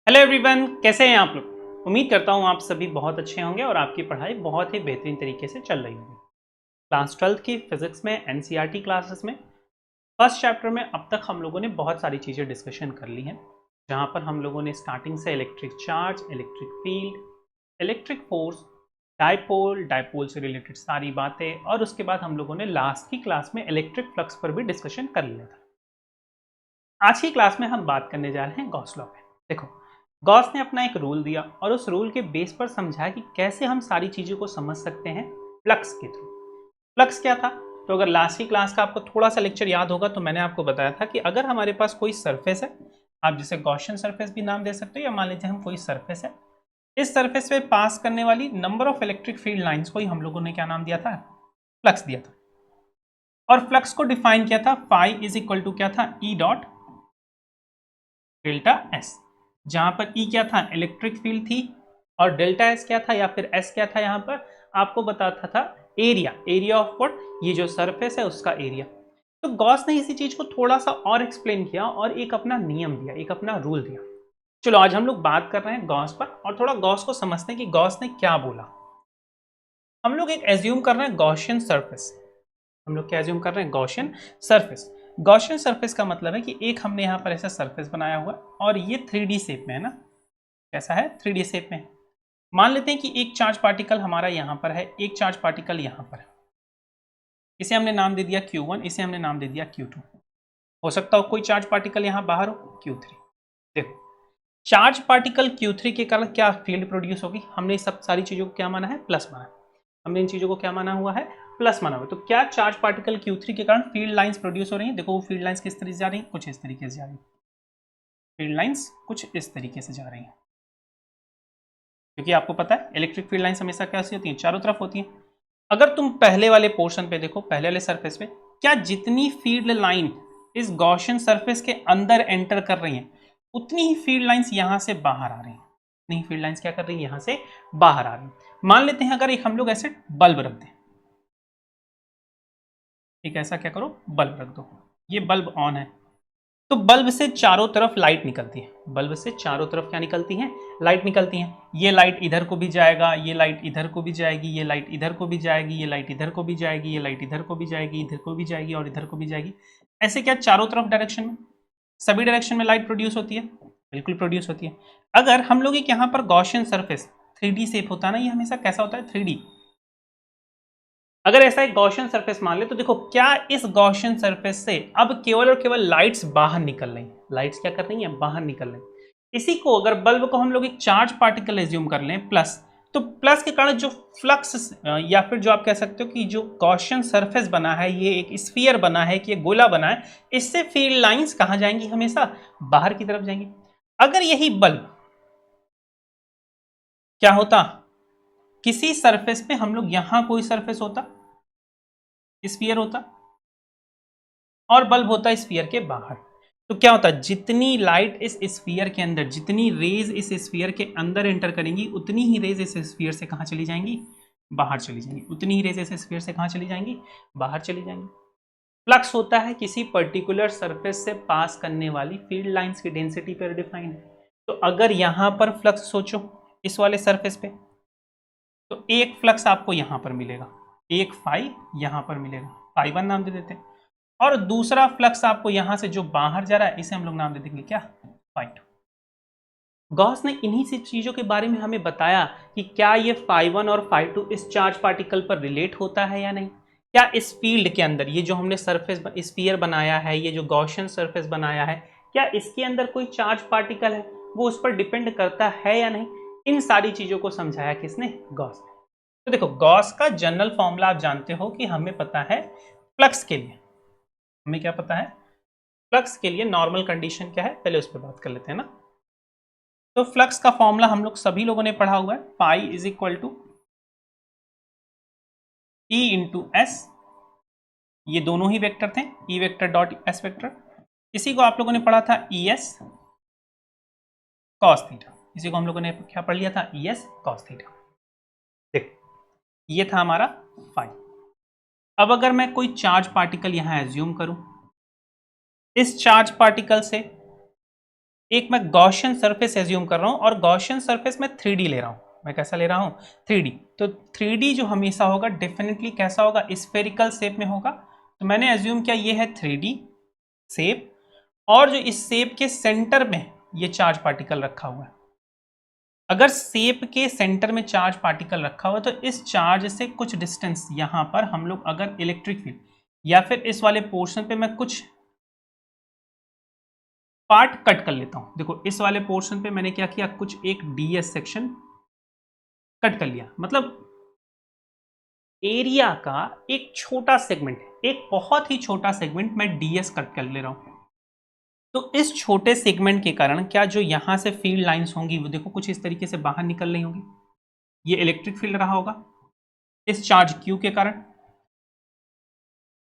Hello everyone, कैसे हैं आप लोग। उम्मीद करता हूँ आप सभी बहुत अच्छे होंगे और आपकी पढ़ाई बहुत ही बेहतरीन तरीके से चल रही होगी। क्लास 12th की फिजिक्स में एनसीईआरटी क्लासेस में फर्स्ट चैप्टर में अब तक हम लोगों ने बहुत सारी चीज़ें डिस्कशन कर ली हैं, जहाँ पर हम लोगों ने स्टार्टिंग से electric charge, electric field, electric force, dipole, dipole से रिलेटेड सारी बातें और उसके बाद हम लोगों ने लास्ट की क्लास में इलेक्ट्रिक फ्लक्स पर भी डिस्कशन कर लिया था। आज की क्लास में हम बात करने जा रहे हैं गॉस लॉ पे। देखो, गॉस ने अपना एक रूल दिया और उस रूल के बेस पर समझाया कि कैसे हम सारी चीज़ों को समझ सकते हैं फ्लक्स के थ्रू। फ्लक्स क्या था? तो अगर लास्ट की क्लास का आपको थोड़ा सा लेक्चर याद होगा तो मैंने आपको बताया था कि अगर हमारे पास कोई सरफेस है, आप जिसे गॉसियन सरफेस भी नाम दे सकते हो, या मान लीजिए हम कोई सरफेस है, इस सरफेस पे पास करने वाली number of electric field lines को ही हम लोगों ने क्या नाम दिया था? फ्लक्स दिया था। और फ्लक्स को डिफाइन किया था फाई इज इक्वल टू क्या था? ई डॉट डेल्टा एस, जहां पर ई क्या था? इलेक्ट्रिक फील्ड थी, और डेल्टा एस क्या था या फिर एस क्या था? यहां पर आपको बताता था एरिया ऑफ व्हाट? ये जो सरफेस है उसका एरिया। तो गॉस ने इसी चीज को थोड़ा सा और एक्सप्लेन किया और एक अपना नियम दिया, एक अपना रूल दिया। चलो आज हम लोग बात कर रहे हैं गॉस पर और थोड़ा गॉस को समझते हैं कि गॉस ने क्या बोला। हम लोग एक एज्यूम कर रहे हैं गॉसियन सरफेस। हम लोग क्या एज्यूम कर रहे हैं? Gaussian surface. गॉसियन सरफेस का मतलब है कि एक हमने यहाँ पर ऐसा सरफेस बनाया हुआ और ये 3D शेप में है ना। कैसा है? 3D शेप में। मान लेते हैं कि एक चार्ज पार्टिकल हमारा यहाँ पर है, एक चार्ज पार्टिकल यहाँ पर है। इसे हमने नाम दे दिया Q1, इसे हमने नाम दे दिया Q2। हो सकता हो कोई चार्ज पार्टिकल यहाँ बाहर हो, Q3। देखो, चार्ज पार्टिकल Q3 के कारण क्या फील्ड प्रोड्यूस होगी? हमने सब सारी चीजों को क्या माना है? प्लस माना है। हमने इन चीजों को क्या माना हुआ है? प्लस माना हुआ है। तो क्या चार्ज पार्टिकल Q3 के कारण फील्ड लाइंस प्रोड्यूस हो रही हैं? देखो, वो फील्ड लाइंस किस तरीके से जा रही हैं? कुछ इस तरीके से जा रही हैं। फील्ड लाइंस कुछ इस तरीके से जा रही हैं, क्योंकि आपको पता है इलेक्ट्रिक फील्ड लाइंस हमेशा कैसी होती हैं? चारों तरफ होती हैं। अगर तुम पहले वाले पोर्शन पे देखो, पहले वाले सरफेस पे, क्या जितनी फील्ड लाइन इस गॉसियन सरफेस के अंदर एंटर कर रही हैं, उतनी ही फील्ड लाइंस यहां से बाहर आ रही हैं। उतनी ही फील्ड लाइंस क्या कर रही हैं? यहां से बाहर आ रही हैं। मान लेते हैं अगर एक हम लोग ऐसे बल्ब रख दें, एक ऐसा क्या करो? बल्ब रख दो। ये बल्ब ऑन है, तो बल्ब से चारों तरफ लाइट निकलती है। बल्ब से चारों तरफ क्या निकलती है? लाइट निकलती है। ये लाइट इधर को भी जाएगा, ये लाइट इधर को भी जाएगी, ये लाइट इधर को भी जाएगी, ये लाइट इधर को भी जाएगी, ये लाइट इधर को भी जाएगी, इधर को भी जाएगी और इधर को भी जाएगी। ऐसे क्या चारों तरफ डायरेक्शन में, सभी डायरेक्शन में लाइट प्रोड्यूस होती है? बिल्कुल प्रोड्यूस होती है। अगर हम लोग एक यहाँ पर गॉसियन सरफेस 3D शेप होता है ना, ये हमेशा कैसा होता है? 3D। अगर ऐसा एक गॉसियन सरफेस मान ले तो देखो, क्या इस गॉसियन सरफेस से अब केवल और केवल लाइट्स बाहर निकल रही हैं। लाइट्स क्या कर रही हैं? बाहर निकल रही हैं। इसी को अगर बल्ब को हम लोग एक चार्ज पार्टिकल एज्यूम कर लें प्लस, तो प्लस के कारण जो फ्लक्स या फिर जो आप कह सकते हो कि जो गॉसियन सरफेस बना है, ये एक स्फीयर बना है, कि ये गोला बना है, इससे फील्ड लाइंस कहाँ जाएंगी? हमेशा बाहर की तरफ जाएंगी। अगर यही बल्ब क्या होता? किसी सरफेस पे हम लोग यहां कोई सरफेस होता, स्फीयर होता, और बल्ब होता है स्फीयर के बाहर, तो क्या होता है? जितनी लाइट इस स्फीयर के अंदर, जितनी रेज इस स्फीयर के अंदर एंटर करेंगी, उतनी ही रेज इस स्फीयर से कहाँ चली जाएंगी? बाहर चली जाएंगी। उतनी ही रेज इस स्फीयर से कहाँ चली जाएंगी? बाहर चली जाएंगी। फ्लक्स होता है किसी पर्टिकुलर सरफेस से पास करने वाली फील्ड लाइंस की डेंसिटी पर डिफाइन है। तो अगर यहां पर फ्लक्स सोचो, इस वाले सरफेस पे, तो एक फ्लक्स आपको यहां पर मिलेगा, एक फाई यहां पर मिलेगा, फाई वन नाम दे देते हैं। और दूसरा फ्लक्स आपको यहां से जो बाहर जा रहा है, इसे हम लोग नाम दे देंगे क्या? Phi to. गॉस ने इन्हीं सी चीजों के बारे में हमें बताया कि क्या ये फाई वन और फाई टू इस चार्ज पार्टिकल पर रिलेट होता है या नहीं। क्या इस फील्ड के अंदर ये जो हमने सरफेस स्फीयर बनाया है, ये जो गॉसियन सरफेस बनाया है, क्या इसके अंदर कोई चार्ज पार्टिकल है, वो उस पर डिपेंड करता है या नहीं। इन सारी चीजों को समझाया किसने? गॉस ने। तो देखो, गॉस का जनरल फॉर्मूला आप जानते हो कि हमें पता है फ्लक्स के लिए, हमें क्या पता है? फ्लक्स के लिए नॉर्मल कंडीशन क्या है, पहले उस पर बात कर लेते हैं ना। तो फ्लक्स का फॉर्मूला हम लोग सभी लोगों ने पढ़ा हुआ है, पाई is equal to E into S. ये दोनों ही वेक्टर थे, E vector dot S vector. इसी को आप लोगों ने पढ़ा था ई एस कॉस थीटा। इसी को हम लोगों ने क्या पढ़ लिया था? E S cos theta. देखो, ये था हमारा फाई। अब अगर मैं कोई चार्ज पार्टिकल यहां एज्यूम करूं, इस चार्ज पार्टिकल से एक मैं गॉसियन सरफेस एज्यूम कर रहा हूं और गॉसियन सरफेस में 3D ले रहा हूं। मैं कैसा ले रहा हूं? 3D। तो 3D जो हमेशा होगा डेफिनेटली कैसा होगा? स्फेरिकल शेप में होगा। तो मैंने एज्यूम किया ये है 3D शेप, और जो इस शेप के सेंटर में ये चार्ज पार्टिकल रखा हुआ है। अगर शेप के सेंटर में चार्ज पार्टिकल रखा हुआ है तो इस चार्ज से कुछ डिस्टेंस यहां पर हम लोग अगर इलेक्ट्रिक फील्ड या फिर इस वाले पोर्शन पे मैं कुछ पार्ट कट कर लेता हूं। देखो इस वाले पोर्शन पे मैंने क्या किया, कुछ एक डीएस सेक्शन कट कर लिया। मतलब एरिया का एक छोटा सेगमेंट, एक बहुत ही छोटा सेगमेंट मैं डीएस कट कर ले रहा हूं। तो इस छोटे सेगमेंट के कारण क्या जो यहां से फील्ड लाइंस होंगी वो देखो कुछ इस तरीके से बाहर निकल रही होंगी। ये इलेक्ट्रिक फील्ड रहा होगा। इस चार्ज क्यू के कारण,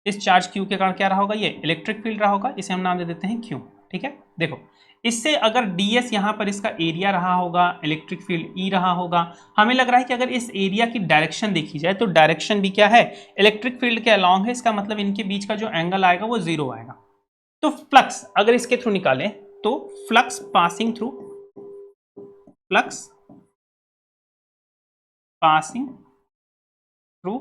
इस चार्ज क्यू के कारण क्या रहा होगा? ये इलेक्ट्रिक फील्ड रहा होगा। इसे हम नाम दे देते हैं क्यू। ठीक है, देखो इससे अगर ds यहां पर इसका एरिया रहा होगा, इलेक्ट्रिक फील्ड E रहा होगा, हमें लग रहा है कि अगर इस एरिया की डायरेक्शन देखी जाए तो डायरेक्शन भी क्या है? इलेक्ट्रिक फील्ड के अलॉन्ग है। इसका मतलब इनके बीच का जो एंगल आएगा वो 0 आएगा। तो फ्लक्स अगर इसके थ्रू निकालें तो flux passing through, flux passing through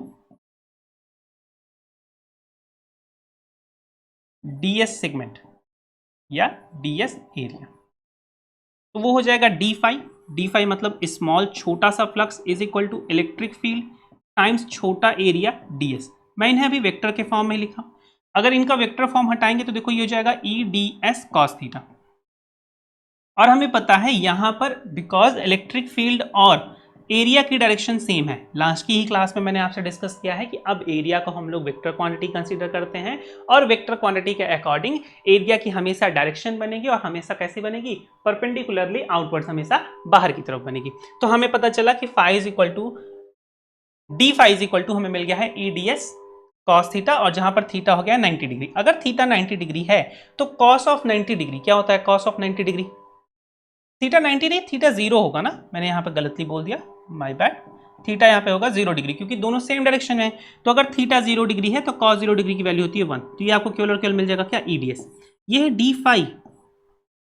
ds segment या ds एरिया, तो वो हो जाएगा डी फाई। डी फाई मतलब स्मॉल छोटा सा flux is equal to electric field times छोटा एरिया ds। मैं इन्हें अभी वेक्टर के फॉर्म में लिखा। अगर इनका वेक्टर फॉर्म हटाएंगे तो देखो ये हो जाएगा ई डी एस कॉस थीटा। और हमें पता है यहां पर बिकॉज इलेक्ट्रिक फील्ड और एरिया की डायरेक्शन सेम है। लास्ट की ही क्लास में मैंने आपसे डिस्कस किया है कि अब एरिया को हम लोग वेक्टर क्वांटिटी कंसीडर करते हैं और वेक्टर क्वांटिटी के अकॉर्डिंग एरिया की हमेशा डायरेक्शन बनेगी और हमेशा कैसी बनेगी? परपेंडिकुलरली आउटवर्ड्स, हमेशा बाहर की तरफ बनेगी। तो हमें पता चला कि phi is equal to d phi is equal to हमें मिल गया है E d S cos theta, और जहां पर थीटा हो गया 90 डिग्री। अगर थीटा 90 डिग्री है तो कॉस ऑफ 90 डिग्री क्या होता है? कॉस ऑफ 90 डिग्री थीटा 90 नहीं, थीटा 0 होगा ना। मैंने यहाँ पे गलतली बोल दिया, माय बैड। थीटा यहाँ पे होगा 0 डिग्री क्योंकि दोनों सेम डायरेक्शन में है। तो अगर थीटा 0 डिग्री है तो कॉस 0 डिग्री की वैल्यू होती है 1। तो ये आपको केवल और केवल मिल जाएगा क्या? ईडीएस। ये है डी फाई।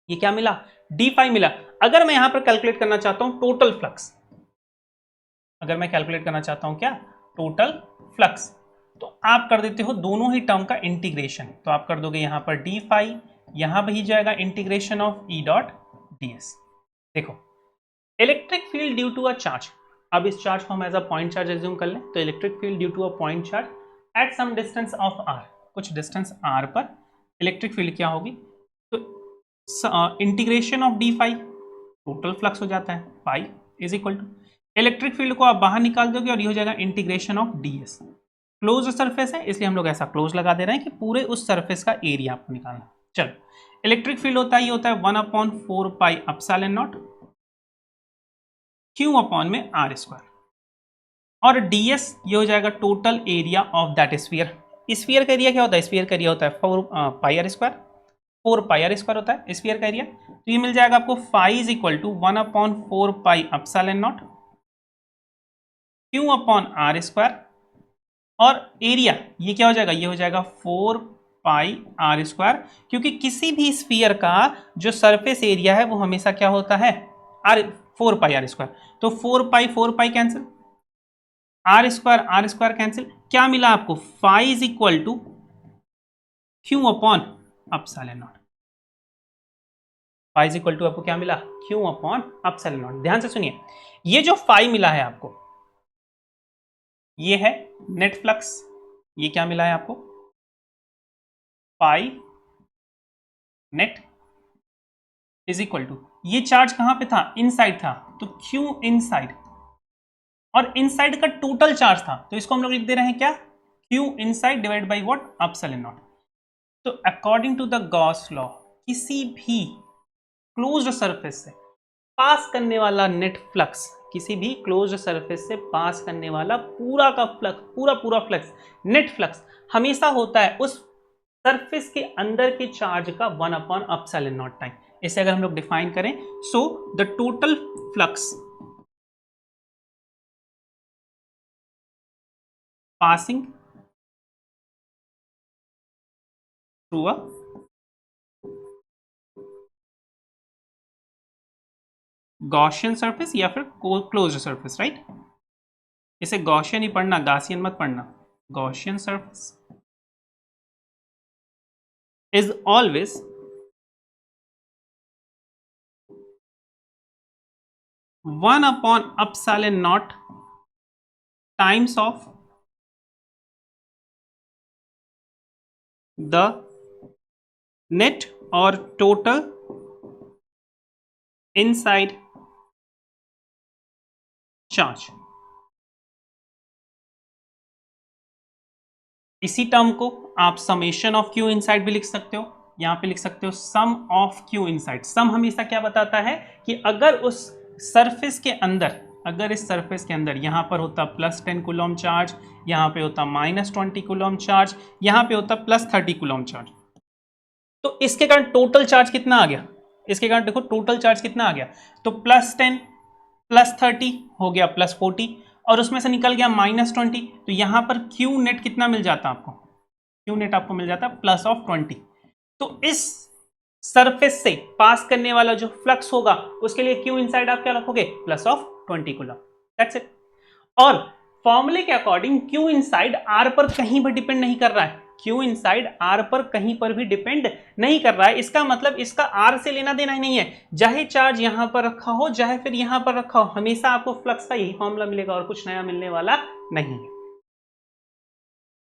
ये क्या मिला? डी फाई मिला। अगर मैं यहाँ पर कैलकुलेट करना चाहता हूँ टोटल फ्लक्स, अगर मैं कैलकुलेट करना चाहता हूँ क्या? टोटल फ्लक्स, तो आप कर देते हो दोनों ही टर्म का इंटीग्रेशन। तो आप कर दोगे यहाँ पर डी फाई, यहाँ भी जाएगा integration of E dot d s. देखो electric field due to a charge, अब इस चार्ज को हम as a point charge assume कर लें। तो electric field due to a point charge at some distance of r, कुछ डिस्टेंस r पर इलेक्ट्रिक फील्ड क्या होगी? तो integration of d phi, total flux हो जाता है phi is equal to electric field को आप बाहर निकाल दोगे और ये हो जाएगा integration of D S. Close surface है इसलिए हम लोग ऐसा क्लोज लगा दे रहे हैं कि पूरे उस सरफेस का एरिया आपको निकालना। चलो इलेक्ट्रिक फील्ड होता है, ये होता है 1/4 pi epsilon not q upon में आर स्क्वायर, और ds ये हो जाएगा total area of that sphere. Sphere का एरिया क्या होता है? स्फीयर का एरिया होता है 4 pi r square, 4 pi r square होता है स्फीयर का एरिया। तो ये मिल जाएगा आपको phi is equal to 1/4 pi epsilon not q upon r square, और एरिया ये क्या हो जाएगा? ये हो जाएगा 4 पाई आर स्क्वायर, क्योंकि किसी भी स्फीयर का जो सरफेस एरिया है वो हमेशा क्या होता है? R 4 pi r square. तो 4 pi cancel, r square cancel, क्या मिला आपको? Phi is equal to q upon epsilon not. Phi is equal to आपको क्या मिला? Q upon epsilon not. ध्यान से सुनिए, ये जो फाई मिला है आपको ये है नेट फ्लक्स। ये क्या मिला है आपको? Phi net is equal to, ये चार्ज कहां पे था? इनसाइड था, तो क्यू इनसाइड, और इनसाइड का टोटल चार्ज था तो इसको हम लोग लिख दे रहे हैं क्या? Q inside divide by what? Epsilon naught. तो according to the Gauss law किसी भी क्लोज्ड सरफेस से पास करने वाला नेट फ्लक्स, किसी भी क्लोज्ड सरफेस से पास करने वाला पूरा का फ्लक्स, पूरा पूरा फ्लक्स, नेट फ्लक्स हमेशा होता है उस सरफेस के अंदर के चार्ज का 1/ε0 टाइम। इसे अगर हम लोग डिफाइन करें, so the total flux passing through a Gaussian surface या फिर क्लोज्ड सरफेस, राइट। इसे गॉसियन ही पढ़ना, गासियन मत पढ़ना। Gaussian surface is always one upon epsilon not times of the net और टोटल इनसाइड चार्ज। इसी टर्म को आप समेशन ऑफ क्यू इनसाइड भी लिख सकते हो, यहां पे लिख सकते हो सम ऑफ क्यू इनसाइड। सम हमेशा क्या बताता है कि अगर उस सरफेस के अंदर, अगर इस सरफेस के अंदर यहां पर होता +10 कूलम चार्ज, यहां पे होता -20 कूलम चार्ज, यहां पे होता +30 कूलम चार्ज, तो इसके कारण टोटल चार्ज कितना आ गया, इसके कारण देखो टोटल चार्ज कितना आ गया, तो +10 +30 हो गया +40 और उसमें से निकल गया -20, तो यहां पर क्यू नेट कितना मिल जाता आपको, क्यू नेट आपको मिल जाता +20। तो इस सरफेस से पास करने वाला जो फ्लक्स होगा उसके लिए क्यू इनसाइड आप क्या रखोगे, +20 कूलम, दैट्स इट। और फॉर्मूले के अकॉर्डिंग क्यू इनसाइड आर पर कहीं भी डिपेंड नहीं कर रहा है, क्यू इनसाइड आर पर कहीं पर भी डिपेंड नहीं कर रहा है। इसका मतलब इसका आर से लेना देना ही नहीं है, चाहे चार्ज यहां पर रखा हो चाहे फिर यहां पर रखा हो, हमेशा आपको फ्लक्स का यही फॉर्मूला मिलेगा और कुछ नया मिलने वाला नहीं है,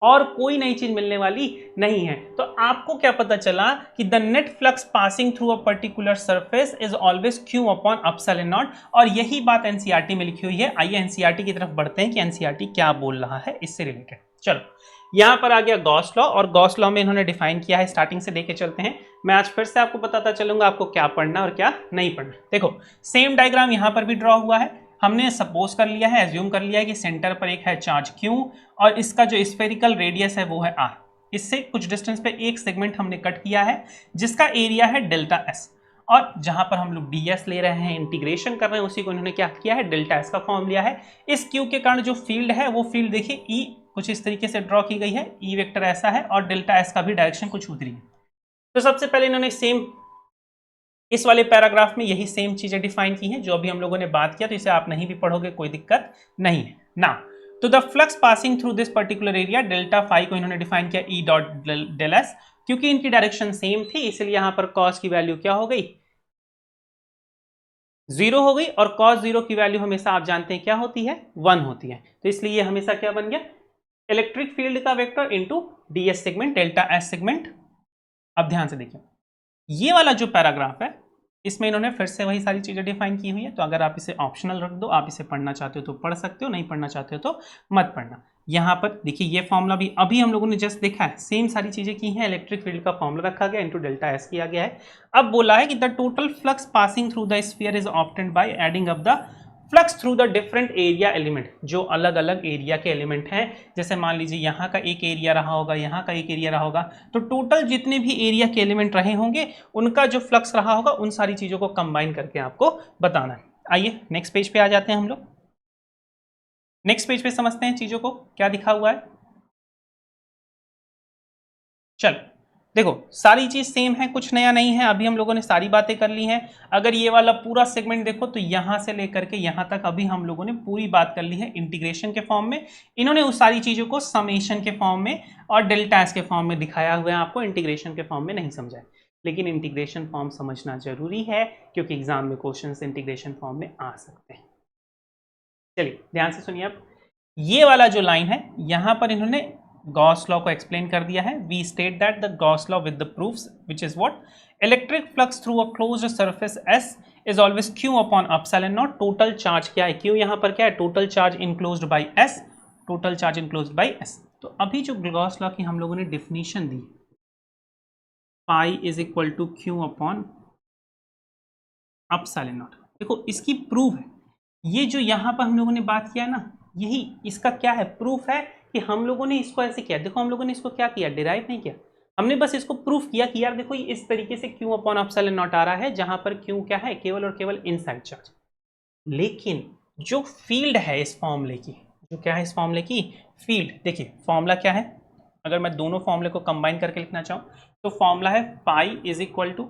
और कोई नई चीज मिलने वाली नहीं है। तो आपको क्या पता चला कि the net flux passing through a particular surface is always Q upon epsilon not, और यही बात एनसीईआरटी में लिखी हुई है। आइए एनसीईआरटी की तरफ बढ़ते हैं कि एनसीईआरटी क्या बोल रहा है इससे रिलेटेड। चलो यहां पर आ गया गॉस लॉ, और गॉस लॉ में इन्होंने डिफाइन किया है, स्टार्टिंग से देखे चलते हैं। मैं आज फिर से आपको बताता चलूंगा आपको क्या पढ़ना और क्या नहीं पढ़ना। देखो सेम डायग्राम यहां पर भी ड्रॉ हुआ है, हमने सपोज कर लिया है, एज्यूम कर लिया है कि सेंटर पर एक है चार्ज Q और इसका जो स्फेरिकल रेडियस है वो है R। इससे कुछ डिस्टेंस पे एक सेगमेंट हमने कट किया है जिसका एरिया है डेल्टा S, और जहां पर हम लोग ds ले रहे हैं, इंटीग्रेशन कर रहे हैं, उसी को इन्होंने क्या किया है, डेल्टा S का फॉर्म लिया है। इस Q के कारण जो फील्ड है वो फील्ड देखिए E कुछ इस तरीके से ड्रॉ की गई है, E वेक्टर ऐसा है और डेल्टा S का भी डायरेक्शन कुछ उधरी है। तो सबसे पहले इन्होंने सेम इस वाले पैराग्राफ में यही सेम चीजें डिफाइन की हैं जो अभी हम लोगों ने बात किया, तो इसे आप नहीं भी पढ़ोगे कोई दिक्कत नहीं है ना। तो the flux passing through this particular area delta phi को इन्होंने डिफाइन किया E डॉट डेल एस, क्योंकि इनकी डायरेक्शन सेम थी इसलिए यहां पर कॉस की वैल्यू क्या हो गई, 0 हो गई, और कॉस 0 की वैल्यू हमेशा आप जानते हैं क्या होती है, 1 होती है। तो इसलिए हमेशा क्या बन गया, इलेक्ट्रिक फील्ड का vector into ds segment delta S segment. अब ध्यान से देखिए ये वाला जो पैराग्राफ है इसमें इन्होंने फिर से वही सारी चीजें डिफाइन की हुई है, तो अगर आप इसे ऑप्शनल रख दो, आप इसे पढ़ना चाहते हो तो पढ़ सकते हो, नहीं पढ़ना चाहते हो तो मत पढ़ना। यहां पर देखिए ये फॉर्मूला भी अभी हम लोगों ने जस्ट देखा है, सेम सारी चीजें की हैं, इलेक्ट्रिक फील्ड का फॉर्मूला रखा गया इनटू डेल्टा एस किया गया है। अब बोला है कि the total flux passing through the sphere is obtained by adding up the flux through the different area element, जो अलग अलग एरिया के एलिमेंट हैं, जैसे मान लीजिए यहाँ का एक एरिया रहा होगा, यहाँ का एक एरिया रहा होगा, तो टोटल जितने भी एरिया के एलिमेंट रहे होंगे उनका जो फ्लक्स रहा होगा उन सारी चीजों को कंबाइन करके आपको बताना है। आइए नेक्स्ट पेज पे आ जाते हैं हम लोग, नेक्स्ट पेज पे समझते हैं चीजों को क्या दिखा हुआ है। चलो देखो सारी चीज सेम है, कुछ नया नहीं है, अभी हम लोगों ने सारी बातें कर ली हैं। अगर ये वाला पूरा सेगमेंट देखो तो यहां से लेकर के यहां तक अभी हम लोगों ने पूरी बात कर ली है इंटीग्रेशन के फॉर्म में। इन्होंने उस सारी चीजों को समेशन के फॉर्म में और डेल्टा एस के फॉर्म में दिखाया हुआ है, आपको इंटीग्रेशन के फॉर्म में नहीं समझा है, लेकिन इंटीग्रेशन फॉर्म समझना जरूरी है क्योंकि एग्जाम में क्वेश्चन इंटीग्रेशन फॉर्म में आ सकते हैं। चलिए ध्यान से सुनिए, अब ये वाला जो लाइन है यहां पर इन्होंने गॉस लॉ को एक्सप्लेन कर दिया है। We state that the Gauss law with the proofs which is what, electric flux through a closed surface S is always Q upon epsilon not. Total charge क्या है, Q यहां पर क्या है, total charge enclosed by S, total charge enclosed by S। तो अभी जो Gauss law की हम लोगों ने डेफिनेशन दी, phi is equal to Q upon epsilon not, देखो इसकी प्रूफ है। ये जो यहां पर हम लोगों ने बात किया ना, यही इसका क्या है, प्रूफ है कि हम लोगों ने इसको ऐसे किया। देखो हम लोगों ने इसको क्या किया, डिराइव नहीं किया, हमने बस इसको प्रूफ किया कि यार देखो इस तरीके से Q अपॉन एप्सिलॉन नॉट आ रहा है, जहां पर Q क्या है, केवल और केवल इनसाइड चार्ज। लेकिन जो फील्ड है इस फॉर्मूले की, जो क्या है इस फॉर्मूले की फील्ड, देखिए फॉर्मूला क्या है, अगर मैं दोनों फॉर्मूले को कंबाइन करके लिखना चाहूं तो फॉर्मूला है पाई is equal to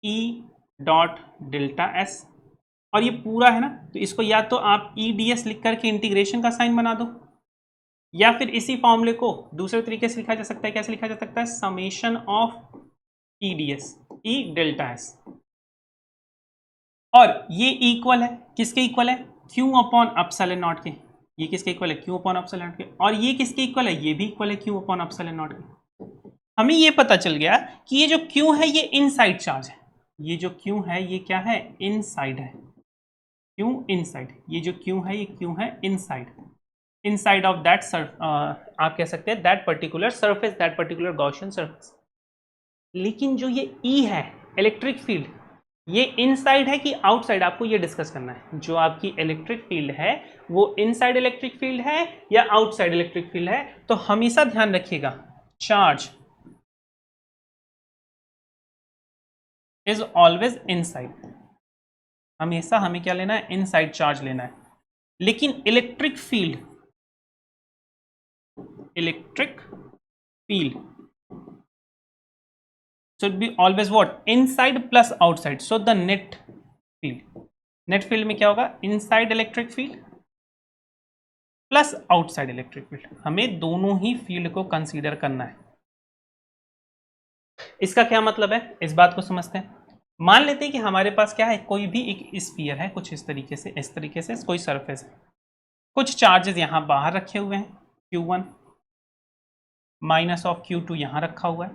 E dot delta S, और ये पूरा है ना, तो इसको या तो आप ई डी एस लिख करके इंटीग्रेशन का साइन बना दो, या फिर इसी फॉर्मूले को दूसरे तरीके से लिखा जा सकता है। कैसे लिखा जा सकता है? Summation of E d S, E delta S, और ये इक्वल है किसके इक्वल है? क्यू अपॉन अपसाइलन नॉट के। ये किसके इक्वल है? क्यू अपॉन अपसाइलन नॉट के। और ये किसके इक्वल है? ये भी इक्वल है क्यू अपॉन अपसाइलन नॉट के। हमें ये पता चल गया कि ये जो क्यू है ये इनसाइड चार्ज है। ये जो क्यू है ये क्या है? इनसाइड है। क्यू इनसाइड, ये जो क्यू है ये क्यू है इनसाइड, इनसाइड ऑफ दैट आप कह सकते हैं that particular surface, that particular Gaussian surface. लेकिन जो ये ई है इलेक्ट्रिक फील्ड, ये इनसाइड है कि आउटसाइड, आपको ये डिस्कस करना है। जो आपकी इलेक्ट्रिक फील्ड है वो इनसाइड इलेक्ट्रिक फील्ड है या आउटसाइड इलेक्ट्रिक फील्ड है? तो हमेशा ध्यान रखिएगा, चार्ज इज ऑलवेज इनसाइड। हमेशा हमें क्या लेना है? इनसाइड चार्ज लेना है। लेकिन electric field should be always what? Inside plus outside. So the net field में क्या होगा? Inside electric field plus outside electric field. हमें दोनों ही फील्ड को कंसीडर करना है। इसका क्या मतलब है, इस बात को समझते हैं। मान लेते हैं कि हमारे पास क्या है? कोई भी एक स्फीयर है, कुछ इस तरीके से कोई सरफेस है, कुछ चार्जेस यहां बाहर रखे हुए हैं, Q1 माइनस ऑफ Q2 यहां रखा हुआ है,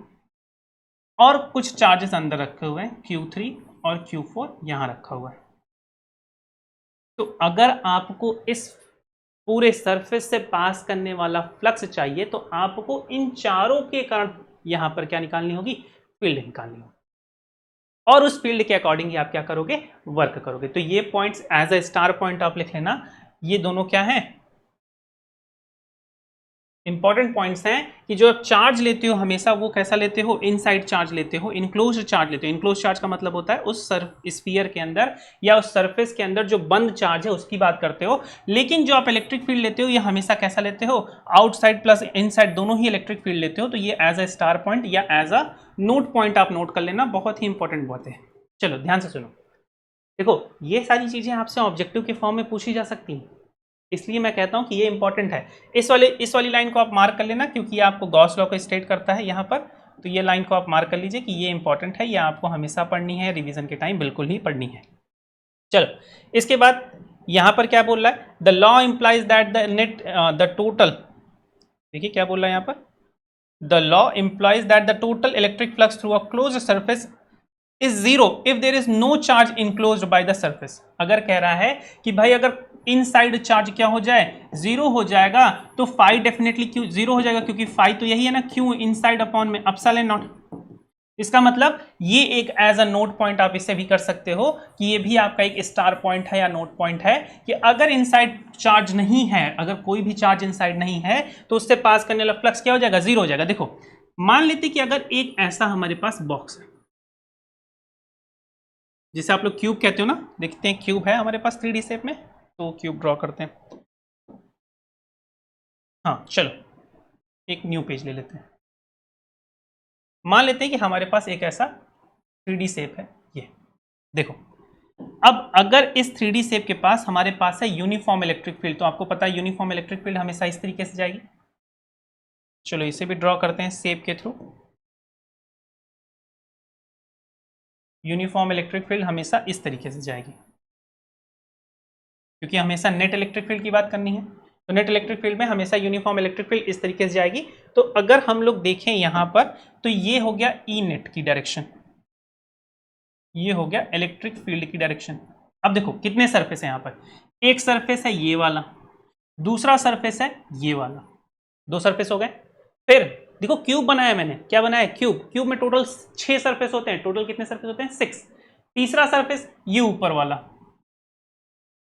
और कुछ चार्जेस अंदर रखे हुए हैं, Q3 और Q4 यहां रखा हुआ है। तो अगर आपको इस पूरे सरफेस से पास करने वाला फ्लक्स चाहिए तो आपको इन चारों के कारण यहां पर क्या निकालनी होगी? फील्ड निकालनी होगी, और उस फील्ड के अकॉर्डिंग आप क्या करोगे? वर्क करोगे। तो ये points as a star point आप लिख लेना। ये दोनों क्या है? इंपॉर्टेंट पॉइंट्स हैं कि जो आप चार्ज लेते हो हमेशा वो कैसा लेते हो? इनसाइड चार्ज लेते हो, इनक्लोज्ड चार्ज लेते हो। इनक्लोज्ड चार्ज का मतलब होता है उस स्फीयर के अंदर या उस सरफेस के अंदर जो बंद चार्ज है उसकी बात करते हो। लेकिन जो आप इलेक्ट्रिक फील्ड लेते हो ये हमेशा कैसा लेते हो? आउटसाइड प्लस इनसाइड दोनों ही इलेक्ट्रिक फील्ड लेते हो। तो ये एज अ स्टार पॉइंट या एज अ नोट पॉइंट आप नोट कर लेना, बहुत ही इंपॉर्टेंट बात है। चलो ध्यान से सुनो, देखो ये सारी चीजें आपसे ऑब्जेक्टिव के फॉर्म में पूछी जा सकती हैं, इसलिए मैं कहता हूं कि ये इंपॉर्टेंट है। इस वाली लाइन को आप मार्क कर लेना, क्योंकि ये आपको गॉस लॉ को स्टेट करता है यहाँ पर। तो ये लाइन को आप मार्क कर लीजिए कि ये इंपॉर्टेंट है, ये आपको हमेशा पढ़नी है, रिवीजन के टाइम बिल्कुल ही पढ़नी है। चलो इसके बाद यहाँ पर क्या बोल रहा है? The law implies that the total, देखिए क्या बोल रहा है यहाँ पर, the law implies that the total electric flux through a closed surface is zero if there is no charge enclosed by the surface. अगर कह रहा है कि भाई अगर इनसाइड चार्ज क्या हो जाए? जीरो हो जाएगा, तो फाई डेफिनेटली क्यू जीरो हो जाएगा, क्योंकि फाई तो यही है ना, क्यू इनसाइड अपॉन में अपसाइलन नॉट। इसका मतलब ये एक एज अ नोट पॉइंट आप इसे भी कर सकते हो कि ये भी आपका एक स्टार पॉइंट है या नोट पॉइंट है कि अगर इनसाइड चार्ज नहीं है, अगर कोई भी चार्ज इनसाइड नहीं है तो उससे पास करने वाला फ्लक्स क्या हो जाएगा? जीरो हो जाएगा। देखो मान लेते कि अगर एक ऐसा हमारे पास बॉक्स है जिसे आप लोग क्यूब कहते हो ना, देखते हैं क्यूब है हमारे पास 3D शेप में, तो क्यूब ड्रॉ करते हैं। हाँ चलो एक न्यू पेज ले लेते हैं। मान लेते हैं कि हमारे पास एक ऐसा 3D शेप है, ये देखो। अब अगर इस 3D शेप के पास हमारे पास है यूनिफॉर्म इलेक्ट्रिक फील्ड, तो आपको पता है यूनिफॉर्म इलेक्ट्रिक फील्ड हमेशा इस तरीके से जाएगी। चलो इसे भी ड्रॉ करते हैं शेप के थ्रू। यूनिफॉर्म इलेक्ट्रिक फील्ड हमेशा इस तरीके से जाएगी, क्योंकि हमेशा नेट इलेक्ट्रिक फील्ड की बात करनी है। तो नेट इलेक्ट्रिक फील्ड में हमेशा यूनिफॉर्म इलेक्ट्रिक फील्ड इस तरीके से जाएगी। तो अगर हम लोग देखें यहां पर, तो ये हो गया ई नेट की डायरेक्शन, ये हो गया इलेक्ट्रिक फील्ड की डायरेक्शन। अब देखो कितने सरफेस है यहां पर? एक सरफेस है ये वाला, दूसरा सरफेस है ये वाला, दो सरफेस हो गए। फिर देखो क्यूब बनाया मैंने, क्या बनाया? क्यूब। क्यूब में टोटल 6 सरफेस होते हैं। टोटल कितने सरफेस होते हैं? 6। तीसरा सरफेस ये ऊपर वाला,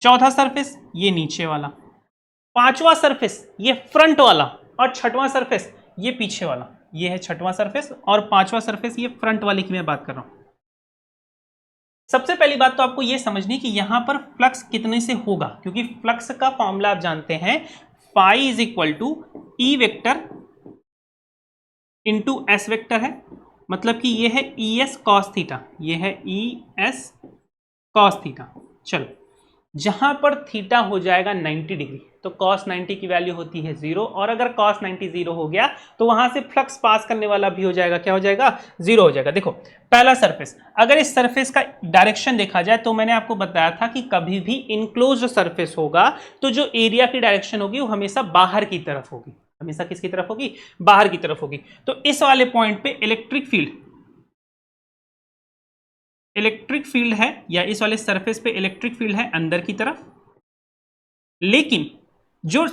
चौथा सरफेस ये नीचे वाला, पांचवा सरफेस ये फ्रंट वाला, और छठवां सरफेस ये पीछे वाला। ये है छठवां सरफेस, और पांचवा सरफेस ये फ्रंट वाले की मैं बात कर रहा हूं। सबसे पहली बात तो आपको ये समझनी कि यहां पर फ्लक्स कितने से होगा, क्योंकि फ्लक्स का फॉर्मूला आप जानते हैं, phi is equal to E vector into S vector है। मतलब कि ये है ई एस कॉस थीटा, ये है ई एस कॉस थीटा। चलो, जहां पर थीटा हो जाएगा 90 डिग्री तो कॉस 90 की वैल्यू होती है 0, और अगर कॉस 90 0 हो गया तो वहां से फ्लक्स पास करने वाला भी हो जाएगा, क्या हो जाएगा, 0 हो जाएगा। देखो पहला सरफेस, अगर इस सरफेस का डायरेक्शन देखा जाए तो मैंने आपको बताया था कि कभी भी इनक्लोज्ड सरफेस होगा तो जो एरिया की डायरेक्शन होगी वो हमेशा बाहर की तरफ होगी, हमेशा किसकी तरफ होगी, बाहर की तरफ होगी। तो इस वाले पॉइंट पे इलेक्ट्रिक फील्ड है, या इस वाले सरफेस पे इलेक्ट्रिक फील्ड है अंदर की तरफ, लेकिन जो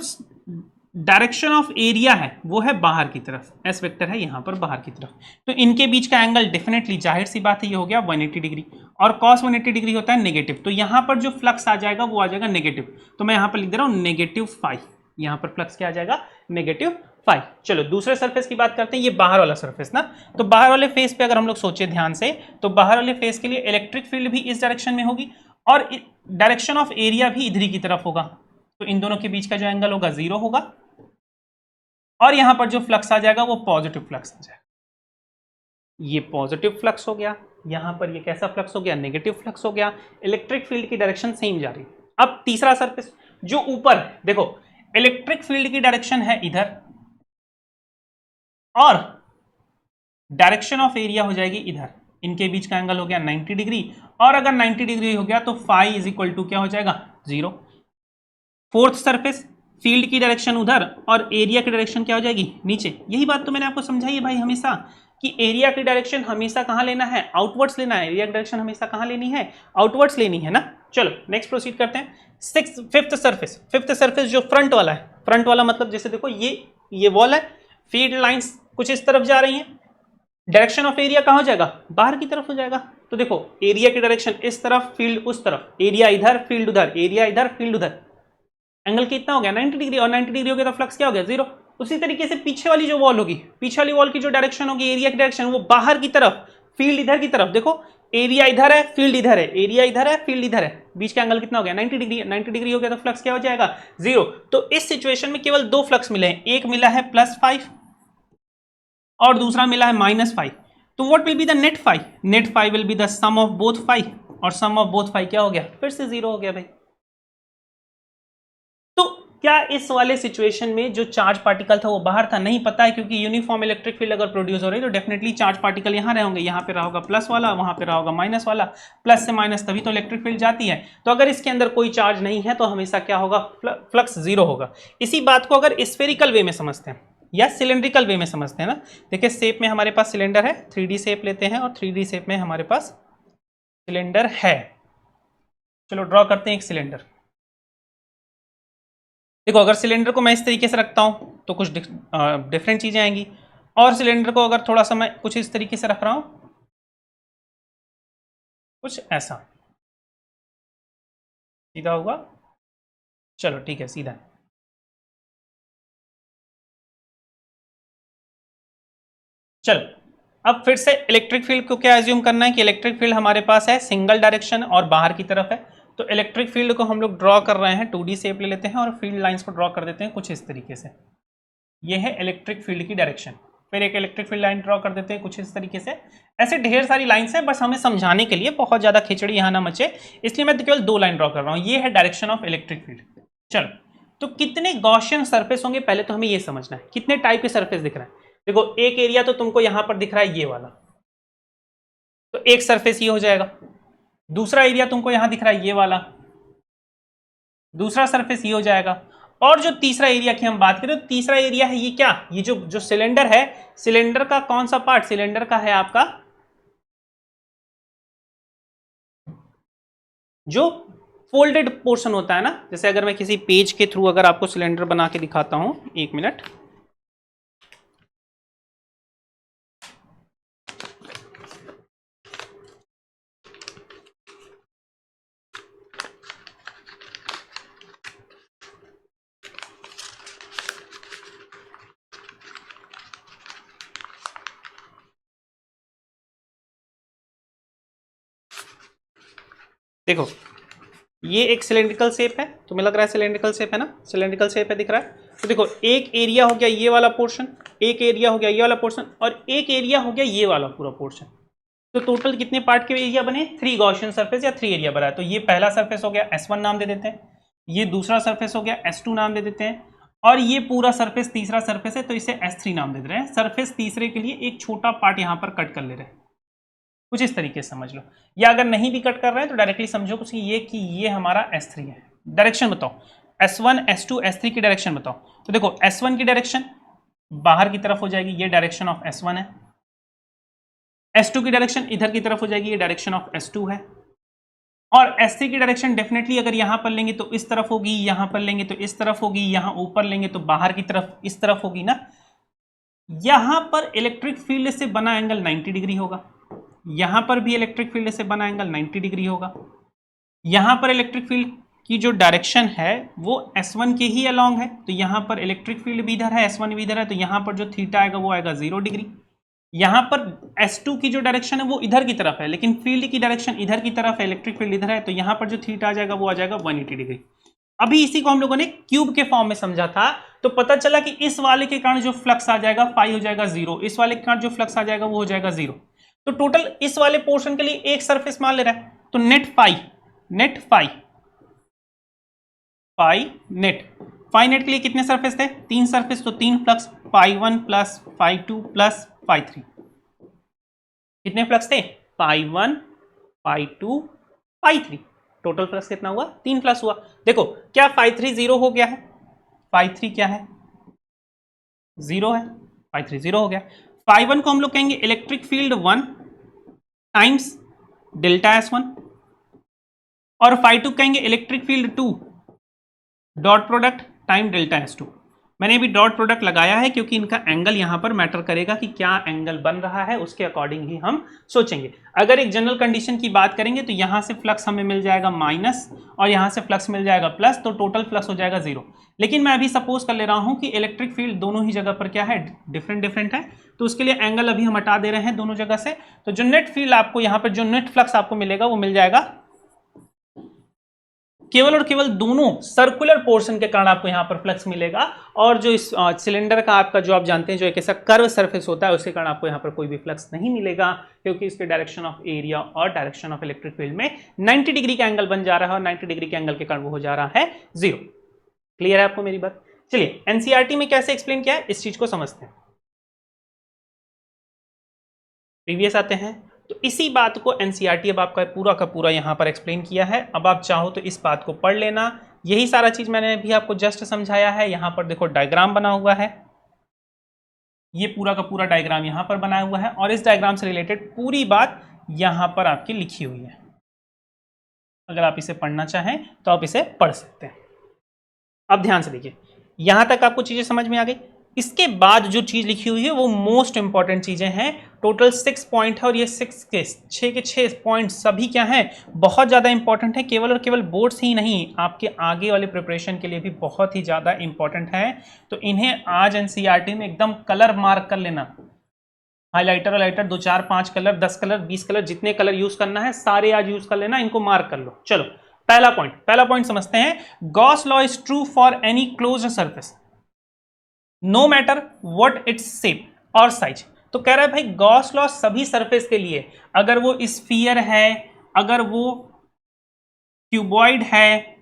डायरेक्शन ऑफ एरिया है वो है बाहर की तरफ, एस वेक्टर है यहां पर बाहर की तरफ। तो इनके बीच का एंगल डेफिनेटली, जाहिर सी बात है, ये हो गया 180 डिग्री, और cos 180 डिग्री होता है नेगेटिव, तो यहां पर जो फ्लक्स आ जाएगा वो आ जाएगा नेगेटिव। तो मैं यहां पर लिख दे रहा हूं नेगेटिव फाई, यहां पर फ्लक्स क्या आ जाएगा, नेगेटिव फाई। चलो दूसरे सरफेस की बात करते हैं, ये बाहर वाला सरफेस ना। तो बाहर वाले फेस पे अगर हम लोग सोचे ध्यान से, तो बाहर वाले फेस के लिए इलेक्ट्रिक फील्ड भी इस डायरेक्शन में होगी और डायरेक्शन ऑफ एरिया भी इधर की तरफ होगा, तो इन दोनों के बीच का जो एंगल होगा 0 होगा, और यहां पर जो फ्लक्स आ जाएगा वो पॉजिटिव फ्लक्स आ जाएगा। ये पॉजिटिव फ्लक्स हो गया, यहां पर ये कैसा फ्लक्स हो गया, नेगेटिव फ्लक्स हो गया। इलेक्ट्रिक फील्ड की डायरेक्शन सेम जा रही है। अब तीसरा सरफेस जो ऊपर है, देखो इलेक्ट्रिक फील्ड की डायरेक्शन है इधर और डायरेक्शन ऑफ एरिया हो जाएगी इधर, इनके बीच का एंगल हो गया 90 डिग्री, और अगर 90 डिग्री हो गया तो फाई इज इक्वल टू क्या हो जाएगा, 0। फोर्थ सरफेस, फील्ड की डायरेक्शन उधर और एरिया की डायरेक्शन क्या हो जाएगी, नीचे। यही बात तो मैंने आपको समझाई है भाई हमेशा, कि एरिया की डायरेक्शन हमेशा कहां लेना है, आउटवर्ड्स लेना है। एरिया की डायरेक्शन हमेशा कहां लेनी है, आउटवर्ड्स लेनी है ना। चलो नेक्स्ट प्रोसीड करते हैं। फिफ्थ सरफेस जो फ्रंट वाला है, फ्रंट वाला मतलब जैसे देखो ये वॉल है, फील्ड लाइंस कुछ इस तरफ जा रही हैं, डायरेक्शन ऑफ एरिया कहां हो जाएगा, बाहर की तरफ हो जाएगा। तो देखो एरिया की डायरेक्शन इस तरफ, फील्ड उस तरफ, एरिया इधर फील्ड उधर, एरिया इधर फील्ड उधर, एंगल कितना हो गया 90 डिग्री, और 90 डिग्री हो गया तो फ्लक्स क्या हो गया, 0। उसी तरीके से पीछे वाली जो वॉल होगी, पीछे वाली वॉल की जो डायरेक्शन होगी एरिया की डायरेक्शन, वो बाहर की तरफ, फील्ड इधर की तरफ। देखो एरिया इधर है, फील्ड इधर है, एरिया इधर है, फील्ड इधर है, बीच का एंगल कितना हो गया 90 डिग्री। 90 डिग्री हो गया तो फ्लक्स क्या हो जाएगा, 0। तो इस सिचुएशन में केवल दो फ्लक्स मिले हैं, एक मिला है +5 और दूसरा मिला है -5। तो what will be the net phi, net phi will be the sum of both phi, और सम ऑफ बोथ फाई क्या हो गया, फिर से 0 हो गया भाई। तो क्या इस वाले सिचुएशन में जो चार्ज पार्टिकल था वो बाहर था, नहीं पता है, क्योंकि यूनिफॉर्म इलेक्ट्रिक फील्ड अगर प्रोड्यूस हो रही है तो डेफिनेटली चार्ज पार्टिकल यहाँ रहे होंगे, यहाँ पे रहा होगा प्लस वाला, वहां पे रहा होगा माइनस वाला, प्लस से माइनस तभी तो इलेक्ट्रिक फील्ड जाती है। तो अगर इसके अंदर कोई चार्ज नहीं है तो हमेशा क्या होगा, फ्लक्स 0 होगा। इसी बात को अगर स्फेरिकल वे में समझते हैं या सिलेंड्रिकल वे में समझते हैं ना, देखिए शेप में हमारे पास सिलेंडर है, 3D शेप लेते हैं और 3D शेप में हमारे पास सिलेंडर है। चलो ड्रॉ करते हैं एक सिलेंडर। देखो अगर सिलेंडर को मैं इस तरीके से रखता हूं तो कुछ डिफरेंट चीजें आएंगी, और सिलेंडर को अगर थोड़ा सा मैं कुछ इस तरीके से रख रहा हूं, कुछ ऐसा, सीधा होगा। चलो ठीक है, सीधा है। चलो अब फिर से इलेक्ट्रिक फील्ड को क्या एज्यूम करना है कि इलेक्ट्रिक फील्ड हमारे पास है सिंगल डायरेक्शन और बाहर की तरफ है। तो इलेक्ट्रिक फील्ड को हम लोग ड्रॉ कर रहे हैं, 2D शेप ले लेते हैं और फील्ड लाइंस को ड्रॉ कर देते हैं कुछ इस तरीके से। ये है इलेक्ट्रिक फील्ड की डायरेक्शन। फिर एक इलेक्ट्रिक फील्ड लाइन ड्रॉ कर देते हैं कुछ इस तरीके से। ऐसे ढेर सारी लाइंस हैं, बस हमें समझाने के लिए, बहुत ज़्यादा खिचड़ी यहाँ ना मचे, इसलिए मैं केवल 2 लाइन ड्रॉ कर रहा हूँ। ये है डायरेक्शन ऑफ इलेक्ट्रिक फील्ड। चलो तो कितने गॉसियन सरफेस होंगे पहले तो हमें ये समझना है, कितने टाइप के सरफेस दिख रहे हैं। देखो एक एरिया तो तुमको यहां पर दिख रहा है ये वाला, तो एक सरफेस ये हो जाएगा। दूसरा एरिया तुमको यहां दिख रहा है ये वाला, दूसरा सरफेस ये हो जाएगा। और जो तीसरा एरिया की हम बात करें तो तीसरा एरिया है ये क्या, ये जो सिलेंडर है, सिलेंडर का कौन सा पार्ट, सिलेंडर का है आपका जो फोल्डेड पोर्शन होता है ना। जैसे अगर मैं किसी पेज के थ्रू अगर आपको सिलेंडर बना के दिखाता हूं, 1 मिनट। देखो ये एक सिलेंड्रिकल शेप है, तुम्हें लग रहा है सिलेंड्रिकल शेप है ना, सिलेंड्रिकल शेप है दिख रहा है। तो देखो एक एरिया हो गया ये वाला पोर्शन, एक एरिया हो गया ये वाला पोर्शन, और एक एरिया हो गया ये वाला पूरा पोर्शन। तो टोटल कितने पार्ट के एरिया बने? 3 गॉसियन सरफेस या 3 एरिया बना। तो ये पहला सरफेस हो गया S1 नाम दे देते हैं, ये दूसरा सरफेस हो गया S2 नाम दे देते हैं, और ये पूरा सरफेस तीसरा सरफेस है तो इसे S3 नाम दे रहे हैं। सरफेस तीसरे के लिए एक छोटा पार्ट यहां पर कट कर ले रहे हैं, कुछ इस तरीके से समझ लो। या अगर नहीं भी कट कर रहे हैं तो डायरेक्टली समझो कुछ ये कि ये हमारा S3 है। डायरेक्शन बताओ, S1 S2 S3 की डायरेक्शन बताओ। तो देखो S1 की डायरेक्शन बाहर की तरफ हो जाएगी, ये डायरेक्शन ऑफ S1 है। S2 की डायरेक्शन इधर की तरफ हो जाएगी, ये डायरेक्शन ऑफ S2 है। और S3 की डायरेक्शन डेफिनेटली अगर यहां पर लेंगे तो इस तरफ होगी, यहां पर लेंगे तो इस तरफ होगी, यहां ऊपर लेंगे तो बाहर की तरफ इस तरफ होगी ना। यहां पर इलेक्ट्रिक फील्ड से बना एंगल 90 डिग्री होगा, यहां पर भी इलेक्ट्रिक फील्ड से बना एंगल 90 डिग्री होगा। यहां पर इलेक्ट्रिक फील्ड की जो डायरेक्शन है वो S1 के ही अलोंग है, तो यहां पर इलेक्ट्रिक फील्ड भी इधर है, S1 भी इधर है, तो यहां पर जो थीटा आएगा वो आएगा 0 डिग्री। यहां पर S2 की जो डायरेक्शन है वो इधर की तरफ है, लेकिन फील्ड की डायरेक्शन इधर की तरफ है, इलेक्ट्रिक फील्ड इधर है, तो यहां पर जो थीटा आ जाएगा वो आ जाएगा 180 डिग्री। अभी इसी को हम लोगों ने क्यूब के फॉर्म में समझा था, तो पता चला कि इस वाले के कारण जो फ्लक्स आ जाएगा फाई हो जाएगा 0, इस वाले के कारण जो फ्लक्स आ जाएगा वो हो जाएगा 0। तो टोटल इस वाले पोर्शन के लिए एक सरफेस मान ले रहा है, तो नेट फाई फाई नेट के लिए कितने सरफेस थे? 3 सरफेस, तो 3 फ्लक्स, फाई1 प्लस फाई2 प्लस फाई3। कितने फ्लक्स थे? फाई1 फाई2 फाई3। टोटल फ्लक्स कितना हुआ? 3 फ्लक्स हुआ। देखो क्या फाई3 0 हो गया है? फाई3 क्या है? 0 है, फाई3 0 हो गया। फाई1 को हम लोग कहेंगे electric field 1 times delta S1, और फाई2 कहेंगे electric field 2 dot product time delta S2। मैंने अभी डॉट प्रोडक्ट लगाया है क्योंकि इनका एंगल यहां पर मैटर करेगा कि क्या एंगल बन रहा है, उसके अकॉर्डिंग ही हम सोचेंगे। अगर एक जनरल कंडीशन की बात करेंगे तो यहां से फ्लक्स हमें मिल जाएगा माइनस और यहां से फ्लक्स मिल जाएगा प्लस, तो टोटल फ्लक्स हो जाएगा 0। लेकिन मैं अभी सपोज कर ले रहा हूं कि इलेक्ट्रिक फील्ड दोनों ही जगह पर क्या है? डिफरेंट है, तो उसके लिए एंगल अभी हम हटा दे रहे हैं दोनों जगह से। तो जो नेट फील्ड आपको यहाँ पर जो नेट फ्लक्स आपको मिलेगा वो मिल जाएगा केवल और केवल दोनों सर्कुलर पोर्शन के कारण आपको यहां पर फ्लक्स मिलेगा, और जो इस सिलेंडर का आपका जो आप जानते हैं जो एक ऐसा कर्व सरफेस होता है उसके कारण आपको यहां पर कोई भी फ्लक्स नहीं मिलेगा, क्योंकि इसके डायरेक्शन ऑफ एरिया और डायरेक्शन ऑफ इलेक्ट्रिक फील्ड में 90 डिग्री का एंगल बन जा रहा है, और 90 डिग्री के एंगल के कारण वो हो जा रहा है 0। क्लियर है आपको मेरी बात? चलिए एनसीईआरटी में कैसे एक्सप्लेन किया है इस चीज को समझते हैं। प्रीवियस आते हैं, तो इसी बात को एनसीईआरटी अब आपका पूरा का पूरा यहाँ पर एक्सप्लेन किया है। अब आप चाहो तो इस बात को पढ़ लेना, यही सारा चीज मैंने भी आपको जस्ट समझाया है। यहाँ पर देखो डायग्राम बना हुआ है, ये पूरा का पूरा डायग्राम यहाँ पर बनाया हुआ है, और इस डायग्राम से रिलेटेड पूरी बात यहाँ पर आपकी लिखी हुई है। अगर आप इसे पढ़ना चाहें तो आप इसे पढ़ सकते हैं। अब ध्यान से देखिए, यहां तक आपको चीजें समझ में आ गई। इसके बाद जो चीज लिखी हुई है वो मोस्ट इंपॉर्टेंट चीजें हैं। टोटल 6 पॉइंट है, और ये 6 के 6 पॉइंट सभी क्या हैं? बहुत ज्यादा इंपॉर्टेंट है। केवल और केवल बोर्ड से ही नहीं, आपके आगे वाले प्रिपरेशन के लिए भी बहुत ही ज्यादा इंपॉर्टेंट है। तो इन्हें आज एनसीईआरटी में एकदम कलर मार्क कर लेना, हाईलाइटर वाइलाइटर 2 4 5 कलर 10 कलर 20 कलर जितने कलर यूज करना है सारे आज यूज कर लेना, इनको मार्क कर लो। चलो पहला पॉइंट समझते हैं। Gauss law is true for any closed surface no matter what its shape और साइज। तो कह रहा है भाई गॉस लॉ सभी सरफेस के लिए, अगर वो स्फीयर है, अगर वो क्यूबॉइड है,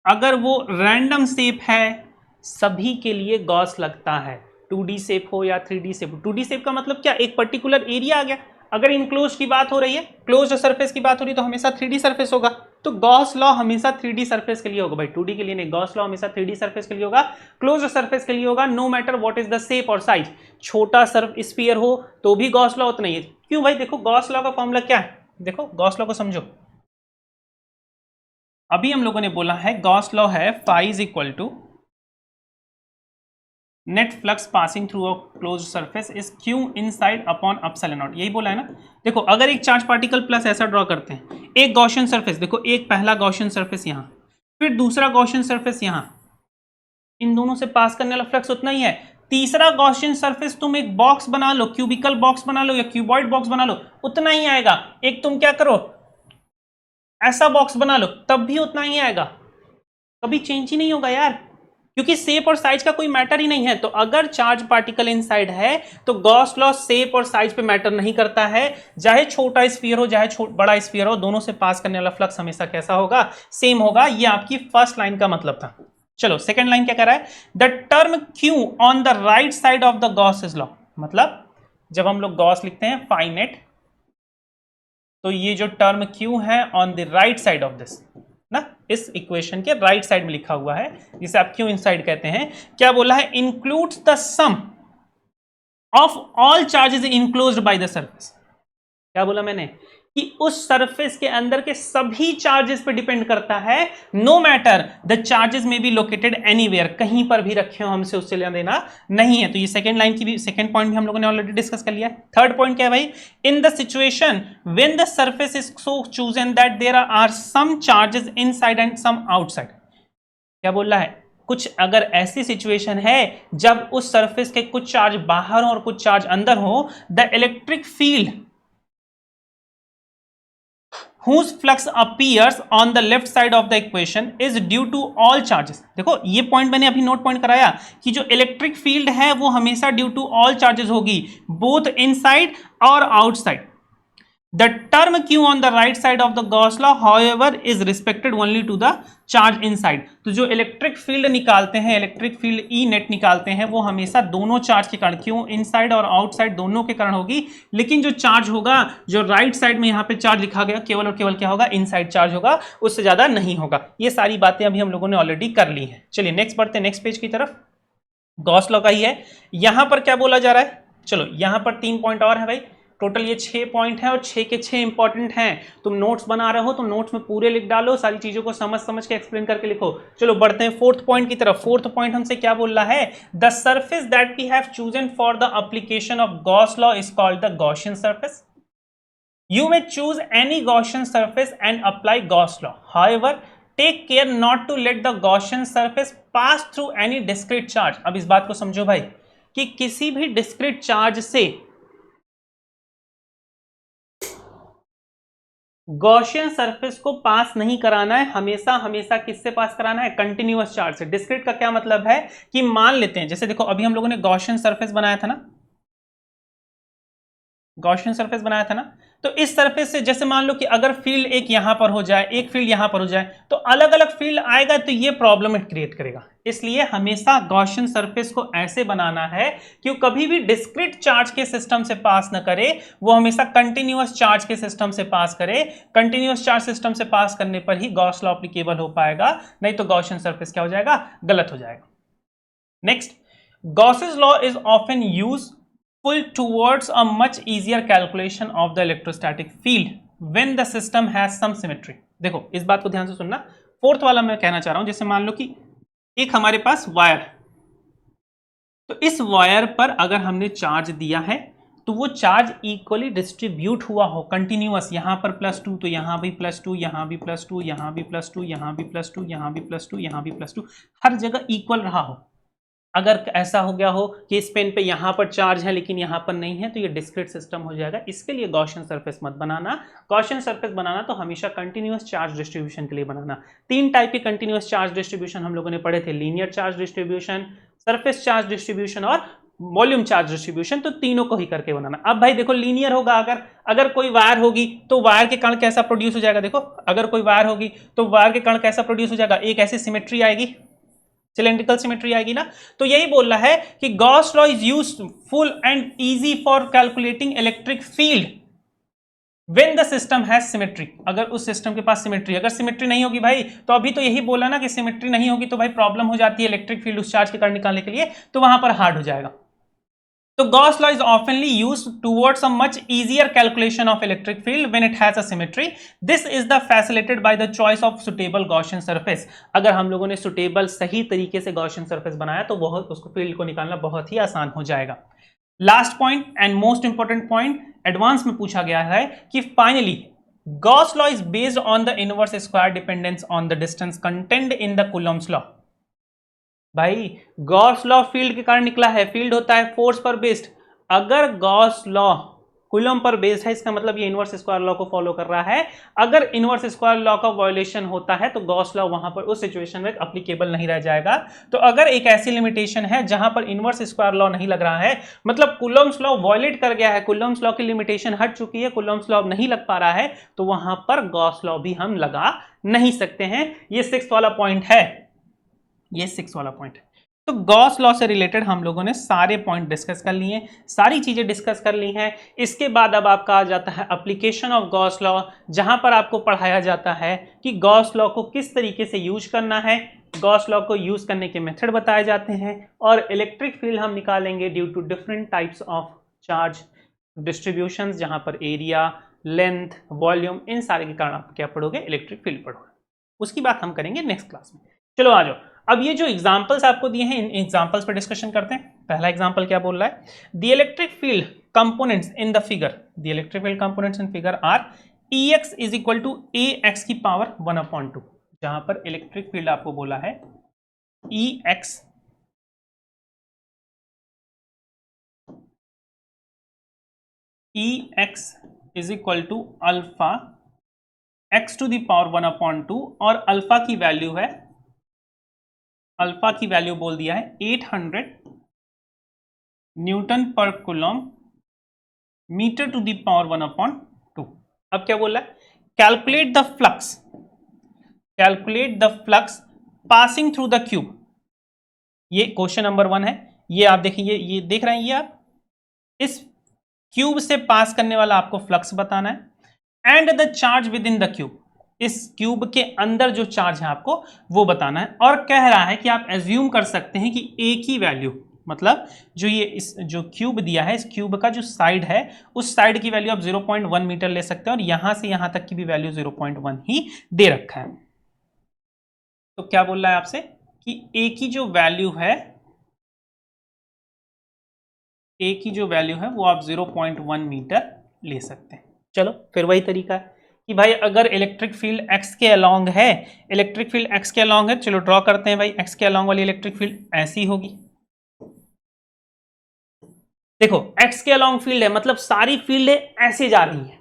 अगर वो रैंडम शेप है, सभी के लिए गॉस लगता है। 2D शेप हो या 3D शेप हो। 2D शेप का मतलब क्या? एक पर्टिकुलर एरिया आ गया। अगर इनक्लोज की बात हो रही है, क्लोज्ड सरफेस की बात हो रही है, तो हमेशा 3D सरफेस होगा। तो गॉस लॉ हमेशा 3D सरफेस के लिए होगा भाई, 2D के लिए नहीं। गॉस लॉ हमेशा 3D सरफेस के लिए होगा, क्लोज्ड सरफेस के लिए होगा, no matter what is the shape और साइज। छोटा स्फीयर हो तो भी गॉस लॉ उतना ही है। क्यों भाई? देखो गॉस लॉ का फॉर्मूला क्या है, देखो गॉस लॉ को समझो। अभी हम लोगों ने बोला है गॉस लॉ है phi is equal to net flux passing through a closed surface is Q inside upon epsilon not. यही बोला है ना। देखो अगर एक चार्ज पार्टिकल प्लस ऐसा ड्रॉ करते हैं, एक गॉसियन सरफेस, देखो एक पहला गॉसियन सरफेस यहां, फिर दूसरा गॉसियन सरफेस यहां, इन दोनों से पास करने वाला फ्लक्स उतना ही है। तीसरा गॉसियन सरफेस तुम एक बॉक्स बना लो, क्यूबिकल बॉक्स बना लो या क्यूबॉइड बॉक्स बना लो, उतना ही आएगा। एक तुम क्या करो, ऐसा बॉक्स बना लो, तब भी उतना ही आएगा। कभी चेंज ही नहीं होगा यार, क्योंकि शेप और साइज का कोई मैटर ही नहीं है। तो अगर चार्ज पार्टिकल इनसाइड है तो गॉस लॉ शेप और साइज पे मैटर नहीं करता है, चाहे छोटा स्फीयर हो चाहे बड़ा स्फीयर हो, दोनों से पास करने वाला फ्लक्स हमेशा कैसा होगा, सेम होगा। ये आपकी फर्स्ट लाइन का मतलब था। चलो सेकंड लाइन क्या कह रहा है, the term Q on the right side of the Gauss law, मतलब जब हम लोग गॉस लिखते हैं फाइनेट, तो ये जो टर्म क्यू है on the right side of this ना, इस इक्वेशन के राइट साइड में लिखा हुआ है, जिसे आप क्यू इनसाइड कहते हैं। क्या बोला है, includes the sum of all charges enclosed by the surface. क्या बोला मैंने कि उस सरफेस के अंदर के सभी चार्जेस पे डिपेंड करता है, नो मैटर द चार्जेस में बी लोकेटेड एनीवेयर, कहीं पर भी रखे हो, हमसे उससे लेना देना नहीं है। तो ये सेकंड लाइन की भी सेकंड पॉइंट भी हम लोगों ने ऑलरेडी डिस्कस कर लिया है। थर्ड पॉइंट क्या है भाई, in the situation when the surface is so chosen that there are some charges inside and some outside. क्या बोल रहा है, कुछ अगर ऐसी सिचुएशन है जब उस सरफेस के कुछ चार्ज बाहर हो और कुछ चार्ज अंदर हो, the electric field whose flux appears on the left side of the equation is due to all charges। देखो ये पॉइंट मैंने अभी नोट पॉइंट कराया कि जो इलेक्ट्रिक फील्ड है वो हमेशा ड्यू टू ऑल चार्जेस होगी, बोथ इनसाइड और outside. The term Q on the right side of the Gauss law, however, is respected only to the charge inside। तो जो इलेक्ट्रिक फील्ड निकालते हैं, इलेक्ट्रिक फील्ड ई नेट निकालते हैं, वो हमेशा दोनों चार्ज के कारण, क्यों इनसाइड और आउटसाइड दोनों के कारण होगी। लेकिन जो चार्ज होगा, जो राइट साइड में यहाँ पे चार्ज लिखा गया, केवल और केवल क्या होगा, इनसाइड चार्ज होगा, उससे ज्यादा नहीं होगा। ये सारी बातें अभी हम लोगों ने ऑलरेडी कर ली हैं। चलिए नेक्स्ट बढ़ते हैं, नेक्स्ट पेज की तरफ। गॉस लॉ का ही है। यहां पर क्या बोला जा रहा है, चलो यहां पर 3 पॉइंट और है भाई, टोटल ये 6 पॉइंट है और 6 के 6 इंपॉर्टेंट हैं। तुम नोट्स बना रहे हो तो नोट्स में पूरे लिख डालो, सारी चीजों को समझ समझ के एक्सप्लेन करके लिखो। चलो बढ़ते हैं फोर्थ पॉइंट की तरफ। फोर्थ पॉइंट हमसे क्या बोल रहा है, the surface that we have chosen for the application of Gauss law is called the Gaussian surface. You may choose any Gaussian surface and apply Gauss law. However, take care not to let the Gaussian surface pass through any discrete charge। अब इस बात को समझो भाई कि किसी भी discrete charge से गॉसियन सरफेस को पास नहीं कराना है, हमेशा हमेशा किससे पास कराना है, कंटिन्यूअस चार्ज से। डिस्क्रीट का क्या मतलब है कि मान लेते हैं, जैसे देखो अभी हम लोगों ने गॉसियन सरफेस बनाया था ना, गॉसियन सरफेस बनाया था ना, तो इस सरफेस से जैसे मान लो कि अगर फील्ड एक यहां पर हो जाए, एक फील्ड यहां पर हो जाए, तो अलग अलग फील्ड आएगा, तो ये प्रॉब्लम क्रिएट करेगा। इसलिए हमेशा गॉसियन सरफेस को ऐसे बनाना है कि कभी भी डिस्क्रीट चार्ज के सिस्टम से पास न करे, वो हमेशा कंटिन्यूअस चार्ज के सिस्टम से पास करे। कंटिन्यूअस चार्ज सिस्टम से पास करने पर ही गॉस लॉ एप्लीकेबल हो पाएगा, नहीं तो गॉसियन सरफेस क्या हो जाएगा, गलत हो जाएगा। Next, Gauss's law is often used pull towards a much easier calculation of the electrostatic field when the system has some symmetry। देखो इस बात को ध्यान से सुनना, फोर्थ वाला मैं कहना चाह रहा हूं, जैसे मान लो कि एक हमारे पास वायर है, तो इस वायर पर अगर हमने चार्ज दिया है तो वो चार्ज इक्वली डिस्ट्रीब्यूट हुआ हो, कंटिन्यूअस, यहां पर +2 तो यहां भी +2, यहां भी +2, यहां भी +2, यहां भी +2, यहां भी +2, यहां भी +2, हर जगह इक्वल रहा हो। अगर ऐसा हो गया हो कि इस पेन पे यहां पर चार्ज है लेकिन यहां पर नहीं है, तो ये डिस्क्रीट सिस्टम हो जाएगा। इसके लिए गॉसियन सरफेस मत बनाना। गॉसियन सरफेस बनाना तो हमेशा कंटिन्यूअस चार्ज डिस्ट्रीब्यूशन के लिए बनाना। 3 टाइप के कंटिन्यूअस चार्ज डिस्ट्रीब्यूशन हम लोगों ने पढ़े थे, linear charge distribution, surface charge distribution और वॉल्यूम चार्ज डिस्ट्रीब्यूशन। तो तीनों को ही करके बनाना। अब भाई देखो लीनियर होगा, अगर कोई वायर होगी तो वायर के कण कैसा प्रोड्यूस हो जाएगा, देखो अगर कोई वायर होगी तो वायर के कण कैसा प्रोड्यूस हो जाएगा, एक ऐसी सिमेट्री आएगी, सिलेंड्रिकल सिमेट्री आएगी ना। तो यही बोल रहा है कि Gauss law is useful and easy for calculating electric field when the system has symmetry. अगर उस सिस्टम के पास सिमेट्री, अगर सिमेट्री नहीं होगी भाई, तो अभी तो यही बोला ना कि सिमेट्री नहीं होगी तो भाई प्रॉब्लम हो जाती है इलेक्ट्रिक फील्ड उस चार्ज के कारण निकालने के लिए, तो वहां पर हार्ड हो जाएगा। तो Gauss law is oftenly used towards a much easier calculation of electric field when it has a symmetry. This is the facilitated by the choice of suitable Gaussian surface। अगर हम लोगों ने सुटेबल सही तरीके से Gaussian surface बनाया तो बहुत उसको फील्ड को निकालना बहुत ही आसान हो जाएगा। Last point and most important point advance में पूछा गया है कि finally Gauss law is based on the inverse square dependence on the distance contained in the Coulomb's law। भाई गॉस लॉ फील्ड के कारण निकला है, फील्ड होता है फोर्स पर बेस्ड। अगर Gauss law coulomb per based है, इसका मतलब ये इनवर्स स्क्वायर लॉ को फॉलो कर रहा है। अगर इनवर्स स्क्वायर लॉ का वायोलेशन होता है तो गॉस लॉ वहां पर उस सिचुएशन में एप्लीकेबल नहीं रह जाएगा। तो अगर एक ऐसी लिमिटेशन है जहां पर इनवर्स स्क्वायर लॉ नहीं लग रहा है, मतलब कूलम्स लॉ वायलेट कर गया है, कूलम्स लॉ की लिमिटेशन हट चुकी है, कूलम्स लॉ नहीं लग पा रहा है, तो वहां पर गॉस लॉ भी हम लगा नहीं सकते हैं। ये 6 वाला पॉइंट है, ये 6 वाला पॉइंट है। तो गॉस लॉ से रिलेटेड हम लोगों ने सारे पॉइंट डिस्कस कर लिए, सारी चीजें डिस्कस कर ली हैं। इसके बाद अब आपका आ जाता है एप्लीकेशन ऑफ गॉस लॉ, जहां पर आपको पढ़ाया जाता है कि गॉस लॉ को किस तरीके से यूज करना है, गॉस लॉ को यूज करने के मेथड बताए जाते हैं, और इलेक्ट्रिक फील्ड हम निकालेंगे due to different types of charge distributions, जहां पर एरिया, लेंथ, वॉल्यूम, इन सारे के कारण आप क्या पढ़ोगे, इलेक्ट्रिक फील्ड पढ़ोगे। उसकी बात हम करेंगे नेक्स्ट क्लास में। चलो आ जाओ, अब ये जो एग्जांपल्स आपको दिए हैं इन एग्जांपल्स पर डिस्कशन करते हैं। पहला एग्जांपल क्या बोल रहा है, the electric field components in the figure, the electric field components in figure are Ex is equal to ax की पावर 1/2। जहां पर इलेक्ट्रिक फील्ड आपको बोला है Ex is equal to alpha x to the power 1/2, और alpha की value है, alpha की वैल्यू बोल दिया है 800 newton per coulomb metre to the power 1/2। अब क्या बोल रहा है, calculate the flux, calculate the flux passing through the cube. ये क्वेश्चन नंबर 1 है। ये आप देखिए, ये देख रहे हैं, ये आप इस क्यूब से पास करने वाला आपको फ्लक्स बताना है, and the charge with in the cube, इस क्यूब के अंदर जो चार्ज है आपको वो बताना है। और कह रहा है कि आप एज्यूम कर सकते हैं कि ए की वैल्यू, मतलब जो ये इस जो क्यूब दिया है, इस क्यूब का जो साइड है, उस साइड की वैल्यू आप 0.1 मीटर ले सकते हैं, और यहां से यहां तक की भी वैल्यू 0.1 ही दे रखा है। तो क्या बोल रहा है आपसे कि ए की जो वैल्यू है, ए की जो वैल्यू है वो आप 0.1 मीटर ले सकते हैं। चलो फिर वही तरीका है कि भाई अगर इलेक्ट्रिक फील्ड x के अलोंग है, इलेक्ट्रिक फील्ड x के अलोंग है, चलो ड्रॉ करते हैं भाई। x के अलोंग वाली इलेक्ट्रिक फील्ड ऐसी होगी, देखो x के अलोंग फील्ड है, मतलब सारी फील्ड ऐसे जा रही है।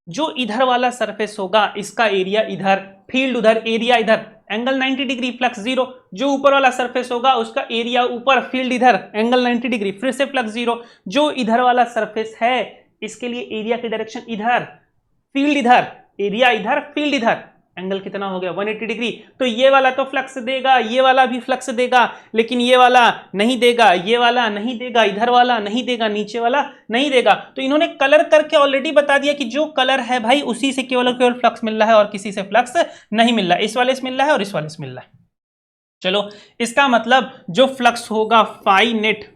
जो इधर वाला सरफेस होगा इसका एरिया इधर, फील्ड उधर, एरिया इधर, एंगल 90 डिग्री, फ्लक्स जीरो। जो ऊपर वाला सरफेस होगा उसका एरिया ऊपर, फील्ड इधर, एंगल 90 डिग्री, फिर से फ्लक्स जीरो। जो इधर वाला सरफेस है इसके लिए एरिया की डायरेक्शन इधर, फील्ड इधर, एरिया इधर, फील्ड इधर, एंगल कितना हो गया 180 डिग्री। तो ये वाला तो फ्लक्स देगा, ये वाला भी फ्लक्स देगा, लेकिन ये वाला नहीं देगा, ये वाला नहीं देगा, इधर वाला नहीं देगा, नीचे वाला नहीं देगा। तो इन्होंने कलर करके ऑलरेडी बता दिया कि जो कलर है भाई उसी से केवल और केवल फ्लक्स मिल रहा है और किसी से फ्लक्स नहीं मिल रहा है। इस वाले से मिल रहा है और इस वाले से मिल रहा है। चलो इसका मतलब जो फ्लक्स होगा फाई नेट,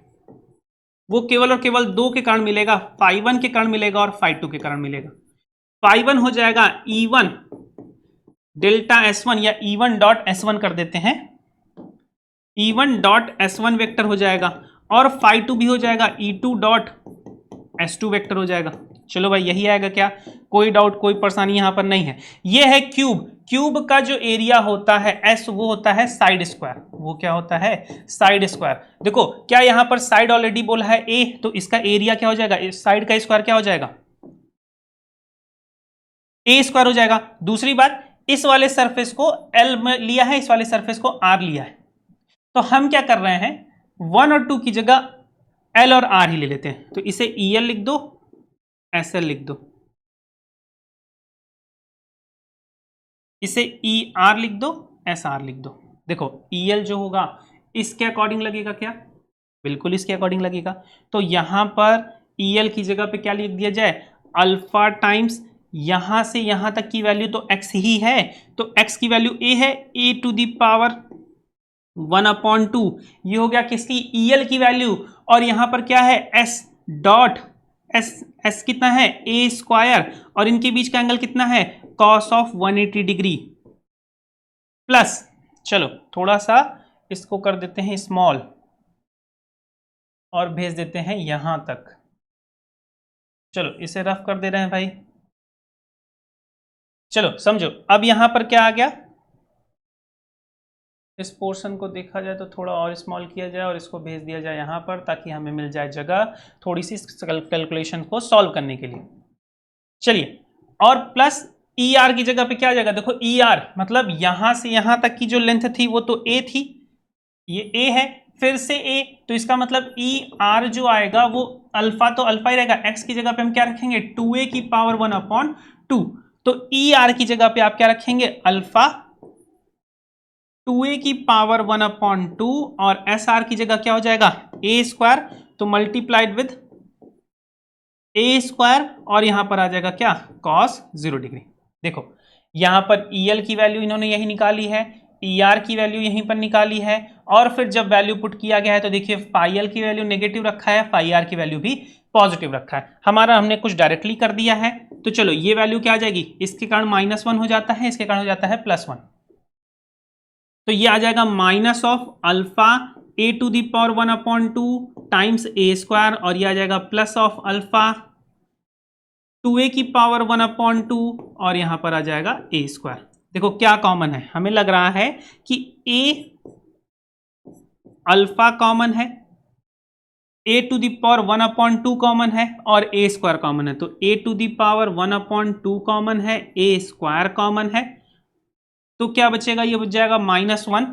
वो केवल और केवल दो के कारण मिलेगा, फाई 1 के कारण मिलेगा और फाई 2 के कारण मिलेगा। फाई 1 हो जाएगा E1 डेल्टा S1, या E1 डॉट S1 कर देते हैं, E1 डॉट S1 वेक्टर हो जाएगा, और फाई 2 भी हो जाएगा, E2 डॉट S2 वेक्टर हो जाएगा। चलो भाई यही आएगा क्या, कोई डाउट कोई परेशानी यहां पर नहीं है। ये है क्यूब, क्यूब का जो एरिया होता है S, वो होता है साइड स्क्वायर। वो क्या होता है, साइड स्क्वायर। देखो क्या यहां पर साइड ऑलरेडी बोला है A, तो इसका एरिया क्या हो जाएगा, साइड का स्क्वायर क्या हो जाएगा, A स्क्वायर हो जाएगा। दूसरी बात, इस वाले सरफेस को L में लिया है, इस वाले सरफेस को R लिया है, तो हम क्या कर रहे हैं 1 और 2 की जगह L और R ही ले लेते हैं। तो इसे EL लिख दो, SL लिख दो, इसे ER लिख दो, SR लिख दो। देखो EL जो होगा इसके अकॉर्डिंग लगेगा क्या, बिल्कुल इसके अकॉर्डिंग लगेगा। तो यहां पर EL की जगह पे क्या लिख दिया जाए, अल्फा टाइम्स यहां से यहां तक की वैल्यू तो x ही है, तो x की वैल्यू a है, a टू दी पावर 1/2। ये हो गया किसकी, EL की वैल्यू। और यहां पर क्या है s डॉट s कितना है a स्क्वायर, और इनके बीच का एंगल कितना है cos ऑफ 180 डिग्री प्लस, चलो थोड़ा सा इसको कर देते हैं स्मॉल और भेज देते हैं यहां तक। चलो इसे रफ कर दे रहे हैं भाई। चलो समझो अब यहां पर क्या आ गया, इस पोर्शन को देखा जाए तो थोड़ा और स्मॉल किया जाए और इसको भेज दिया जाए यहाँ पर, ताकि हमें मिल जाए जगह थोड़ी सी कैलकुलेशन को सॉल्व करने के लिए। चलिए, और प्लस ई आर की जगह पे क्या आ जाएगा, देखो ई आर मतलब यहां से यहां तक की जो लेंथ थी वो तो ए थी, ये ए है, फिर से ए, तो इसका मतलब ई आर जो आएगा वो अल्फा तो अल्फा ही रहेगा, एक्स की जगह पे हम क्या रखेंगे 2a की पावर 1/2, तो ई आर की जगह पे आप क्या रखेंगे अल्फा 2a की पावर 1/2 और एस आर की जगह क्या हो जाएगा ए स्क्वायर, तो मल्टीप्लाइड विद ए स्क्वायर और यहां पर आ जाएगा क्या cos 0 डिग्री। देखो यहां पर EL की वैल्यू इन्होंने यही निकाली है, ER की वैल्यू यहीं पर निकाली है, और फिर जब वैल्यू पुट किया गया है तो देखिए फाई एल की वैल्यू नेगेटिव रखा है, फाई आर की वैल्यू भी पॉजिटिव रखा है, हमारा हमने कुछ डायरेक्टली कर दिया है। तो चलो ये वैल्यू क्या आ जाएगी, इसके कारण -1 हो जाता है, इसके कारण हो जाता है +1, तो ये आ जाएगा minus of alpha a to the power 1/2 times a square, और ये आ जाएगा प्लस ऑफ अल्फा 2a की पावर 1/2 और यहां पर आ जाएगा ए स्क्वायर। देखो क्या कॉमन है, हमें लग रहा है कि a अल्फा कॉमन है, a to the power 1/2 common है और a स्क्वायर कॉमन है, तो a to the power 1/2 common है, a स्क्वायर कॉमन है, तो क्या बचेगा, ये बच जाएगा -1,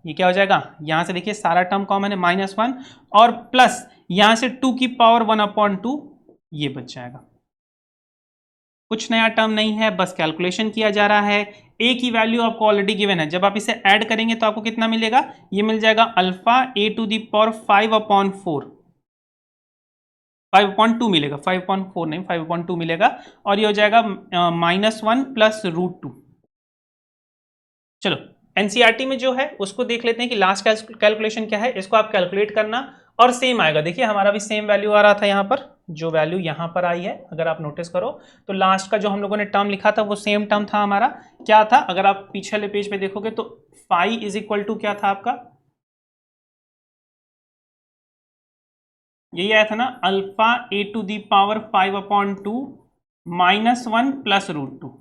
ये क्या हो जाएगा, यहां से देखिए सारा टर्म कॉमन है -1 और प्लस यहां से 2 की पावर 1/2 ये बच जाएगा। कुछ नया टर्म नहीं है, बस कैलकुलेशन किया जा रहा है। a की वैल्यू आपको ऑलरेडी गिवन है, जब आप इसे ऐड करेंगे तो आपको कितना मिलेगा, ये मिल जाएगा alpha a to the power 5/2 मिलेगा, 5/4 नहीं 5/2 मिलेगा, और ये हो जाएगा -1 प्लस √2। चलो एनसीईआरटी में जो है उसको देख लेते हैं कि लास्ट कैलकुलेशन क्या है, इसको आप कैलकुलेट करना और सेम आएगा। देखिए हमारा भी सेम वैल्यू आ रहा था यहाँ पर, जो वैल्यू यहाँ पर आई है अगर आप नोटिस करो तो लास्ट का जो हम लोगों ने टर्म लिखा था वो सेम टर्म था हमारा, क्या था, अगर आप पीछे वाले पेज पे देखोगे तो फाई इज इक्वल टू क्या था आपका, यही आया था ना, alpha a to the power 5/2 -1 plus √2,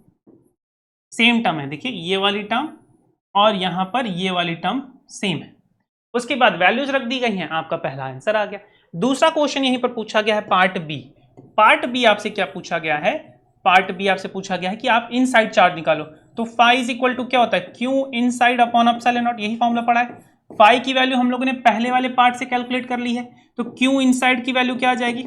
same term है। देखिए ये वाली टर्म और यहां पर ये वाली टर्म सेम है। उसके बाद वैल्यूज रख दी गई हैं, आपका पहला आंसर आ गया। दूसरा क्वेश्चन यहीं पर पूछा गया है पार्ट बी। पार्ट बी आपसे क्या पूछा गया है, पार्ट बी आपसे पूछा गया है कि आप इनसाइड चार्ज निकालो, तो फाई इज इक्वल टू क्या होता है Q inside upon epsilon not, यही फॉर्मूला पड़ा है। फाई की वैल्यू हम लोगों ने पहले वाले पार्ट से कैलकुलेट कर ली है, तो Q इनसाइड की वैल्यू क्या आ जाएगी,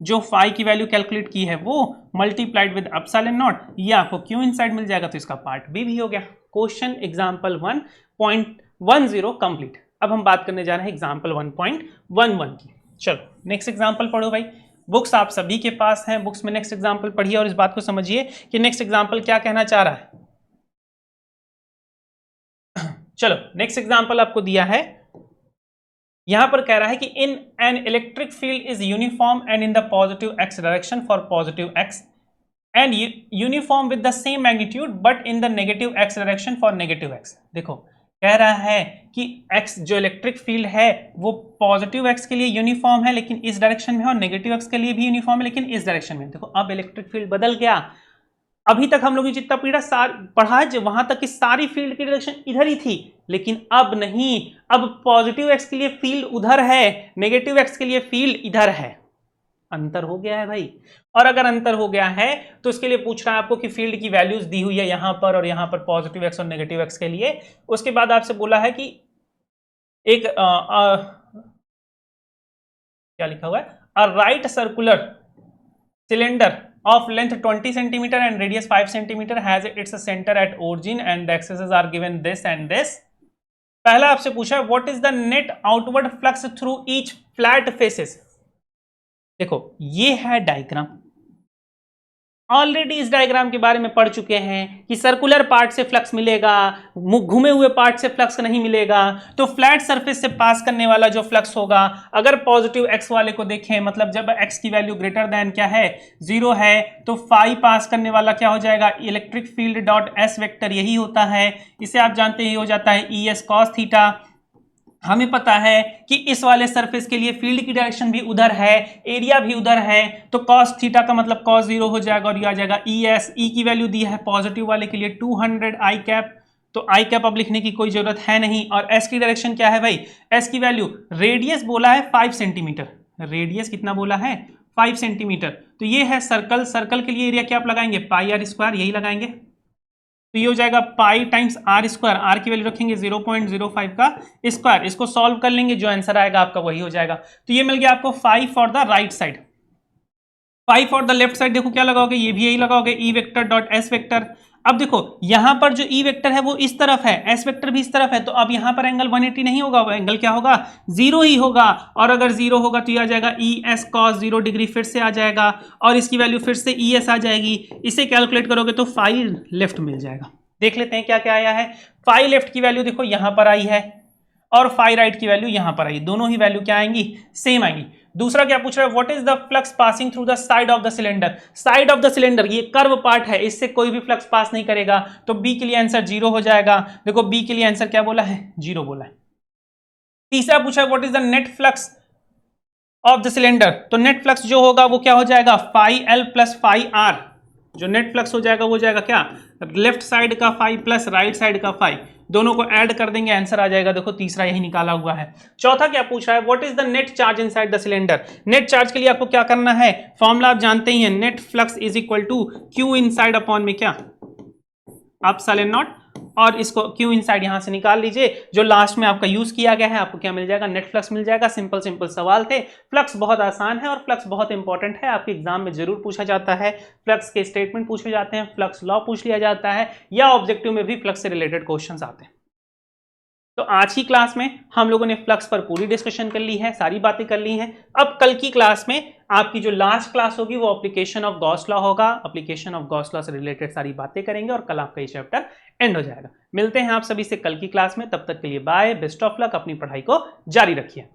जो फाई की वैल्यू कैलकुलेट की है वो मल्टीप्लाइड विद एप्सिलॉन नॉट, ये आपको Q इनसाइड मिल जाएगा, तो इसका पार्ट बी भी हो गया। Question example 1.10 complete. अब हम बात करने जा रहे हैं एग्जांपल 1.11 की। चलो नेक्स्ट एग्जांपल पढ़ो भाई, बुक्स आप सभी के पास हैं, बुक्स में नेक्स्ट एग्जांपल पढ़िए और इस बात को समझिए कि नेक्स्ट एग्जांपल क्या कहना चाह रहा है। चलो नेक्स्ट एग्जांपल आपको दिया है, यहां पर कह रहा है कि in an electric field is uniform and in the positive x direction for positive x and uniform with the same magnitude but in the negative x direction for negative x. देखो कह रहा है कि एक्स जो electric field है वो positive x के लिए यूनिफॉर्म है लेकिन इस डायरेक्शन में, और नेगेटिव एक्स के लिए भी यूनिफॉर्म है लेकिन इस डायरेक्शन में। देखो अब इलेक्ट्रिक फील्ड बदल गया, अभी तक हम लोग जितना पढ़ा है वहां तक की सारी फील्ड की डायरेक्शन इधर ही थी, लेकिन अब नहीं, अब पॉजिटिव एक्स के लिए फील्ड उधर है, नेगेटिव एक्स के लिए फील्ड इधर है। अंतर हो गया है भाई, और अगर अंतर हो गया है तो इसके लिए पूछ रहा है आपको कि फील्ड की वैल्यूज दी हुई है यहां पर और यहां पर पॉजिटिव एक्स और नेगेटिव एक्स के लिए। उसके बाद आपसे बोला है कि एक क्या लिखा हुआ है, a right circular cylinder of length 20 centimeter and radius 5 centimeter has its center at origin and the axes are given this and this। पहला आपसे पूछा है what is the net outward flux through each flat faces। देखो ये है diagram, already इस diagram के बारे में पढ़ चुके हैं कि सर्कुलर पार्ट से फ्लक्स मिलेगा, घूमे हुए पार्ट से फ्लक्स नहीं मिलेगा। तो फ्लैट सरफेस से पास करने वाला जो फ्लक्स होगा, अगर पॉजिटिव एक्स वाले को देखें, मतलब जब एक्स की वैल्यू ग्रेटर देन क्या है 0 है, तो फाई पास करने वाला क्या हो जाएगा, electric field dot S vector यही होता है। इसे आप जानते ही हो जाता है ई एस कॉस थीटा। हमें पता है कि इस वाले सरफेस के लिए फील्ड की डायरेक्शन भी उधर है, एरिया भी उधर है, तो cos थीटा का मतलब cos 0 हो जाएगा और ये आ जाएगा ई एस। ई की वैल्यू दी है पॉजिटिव वाले के लिए 200 आई कैप, तो आई कैप अब लिखने की कोई जरूरत है नहीं। और एस की डायरेक्शन क्या है भाई, एस की वैल्यू, रेडियस बोला है 5 सेंटीमीटर, रेडियस कितना बोला है 5 सेंटीमीटर। तो ये है सर्कल, सर्कल के लिए एरिया क्या आप लगाएंगे, पाई आर स्क्वायर, यही लगाएंगे। तो ये हो जाएगा pi times R square, R की वैल्यू रखेंगे 0.05 का स्क्वायर, इसको सॉल्व कर लेंगे, जो आंसर आएगा आपका वही हो जाएगा। तो ये मिल गया आपको 5 for the right side. 5 for the left side देखो क्या लगाओगे, ये भी यही लगाओगे, ई वेक्टर डॉट एस वेक्टर। अब देखो यहां पर जो ई वेक्टर है वो इस तरफ है, एस वेक्टर भी इस तरफ है, तो अब यहां पर एंगल 180 नहीं होगा, एंगल क्या होगा, 0 ही होगा। और अगर 0 होगा तो ये आ जाएगा ई एस कॉस 0 डिग्री, फिर से आ जाएगा, और इसकी वैल्यू फिर से ई एस आ जाएगी। इसे कैलकुलेट करोगे तो 5 लेफ्ट मिल जाएगा। देख लेते हैं क्या क्या आया है। 5 लेफ्ट की वैल्यू देखो यहां पर आई है, और 5 राइट की वैल्यू यहां पर आई, दोनों ही वैल्यू क्या आएंगी, सेम आएंगी। दूसरा क्या पूछ रहा है, what is the flux passing through the side of the cylinder. Side of the cylinder, ये कर्व पार्ट है, इससे कोई भी फ्लक्स पास नहीं करेगा, तो बी के लिए आंसर 0 हो जाएगा। देखो बी के लिए आंसर क्या बोला है, 0 बोला है। तीसरा पूछा है, what is the net flux of the cylinder. तो नेट फ्लक्स जो होगा वो क्या हो जाएगा, phi L plus phi R. जो नेट फ्लक्स हो जाएगा वो जाएगा क्या, लेफ्ट साइड का फाई प्लस राइट साइड का फाई, दोनों को ऐड कर देंगे, आंसर आ जाएगा। देखो तीसरा यही निकाला हुआ है। चौथा क्या पूछा है, what is the net charge inside the cylinder. Net charge के लिए आपको क्या करना है, फॉर्मूला आप जानते ही हैं, net flux is equal to Q inside upon में क्या, एप्सिलॉन नॉट, और इसको क्यू इनसाइड यहां से निकाल लीजिए, जो लास्ट में आपका यूज किया गया है, आपको क्या मिल जाएगा, नेट फ्लक्स मिल जाएगा। सिंपल सिंपल सवाल थे। फ्लक्स बहुत आसान है और फ्लक्स बहुत इंपॉर्टेंट है, आपके एग्जाम में जरूर पूछा जाता है। फ्लक्स के स्टेटमेंट पूछे जाते हैं, फ्लक्स लॉ पूछ लिया जाता है, या ऑब्जेक्टिव में भी फ्लक्स से रिलेटेड क्वेश्चंस आते हैं। तो आज की क्लास में हम लोगों ने फ्लक्स पर पूरी डिस्कशन कर ली है, सारी बातें कर ली हैं। अब कल की क्लास में आपकी जो लास्ट क्लास होगी वो एप्लीकेशन ऑफ गॉस लॉ होगा। एप्लीकेशन ऑफ गॉस लॉ से रिलेटेड सारी बातें करेंगे और कल आपका ये चैप्टर एंड हो जाएगा। मिलते हैं आप सभी से कल की क्लास में, तब तक के लिए बाय, बेस्ट ऑफ लक, अपनी पढ़ाई को जारी रखिए।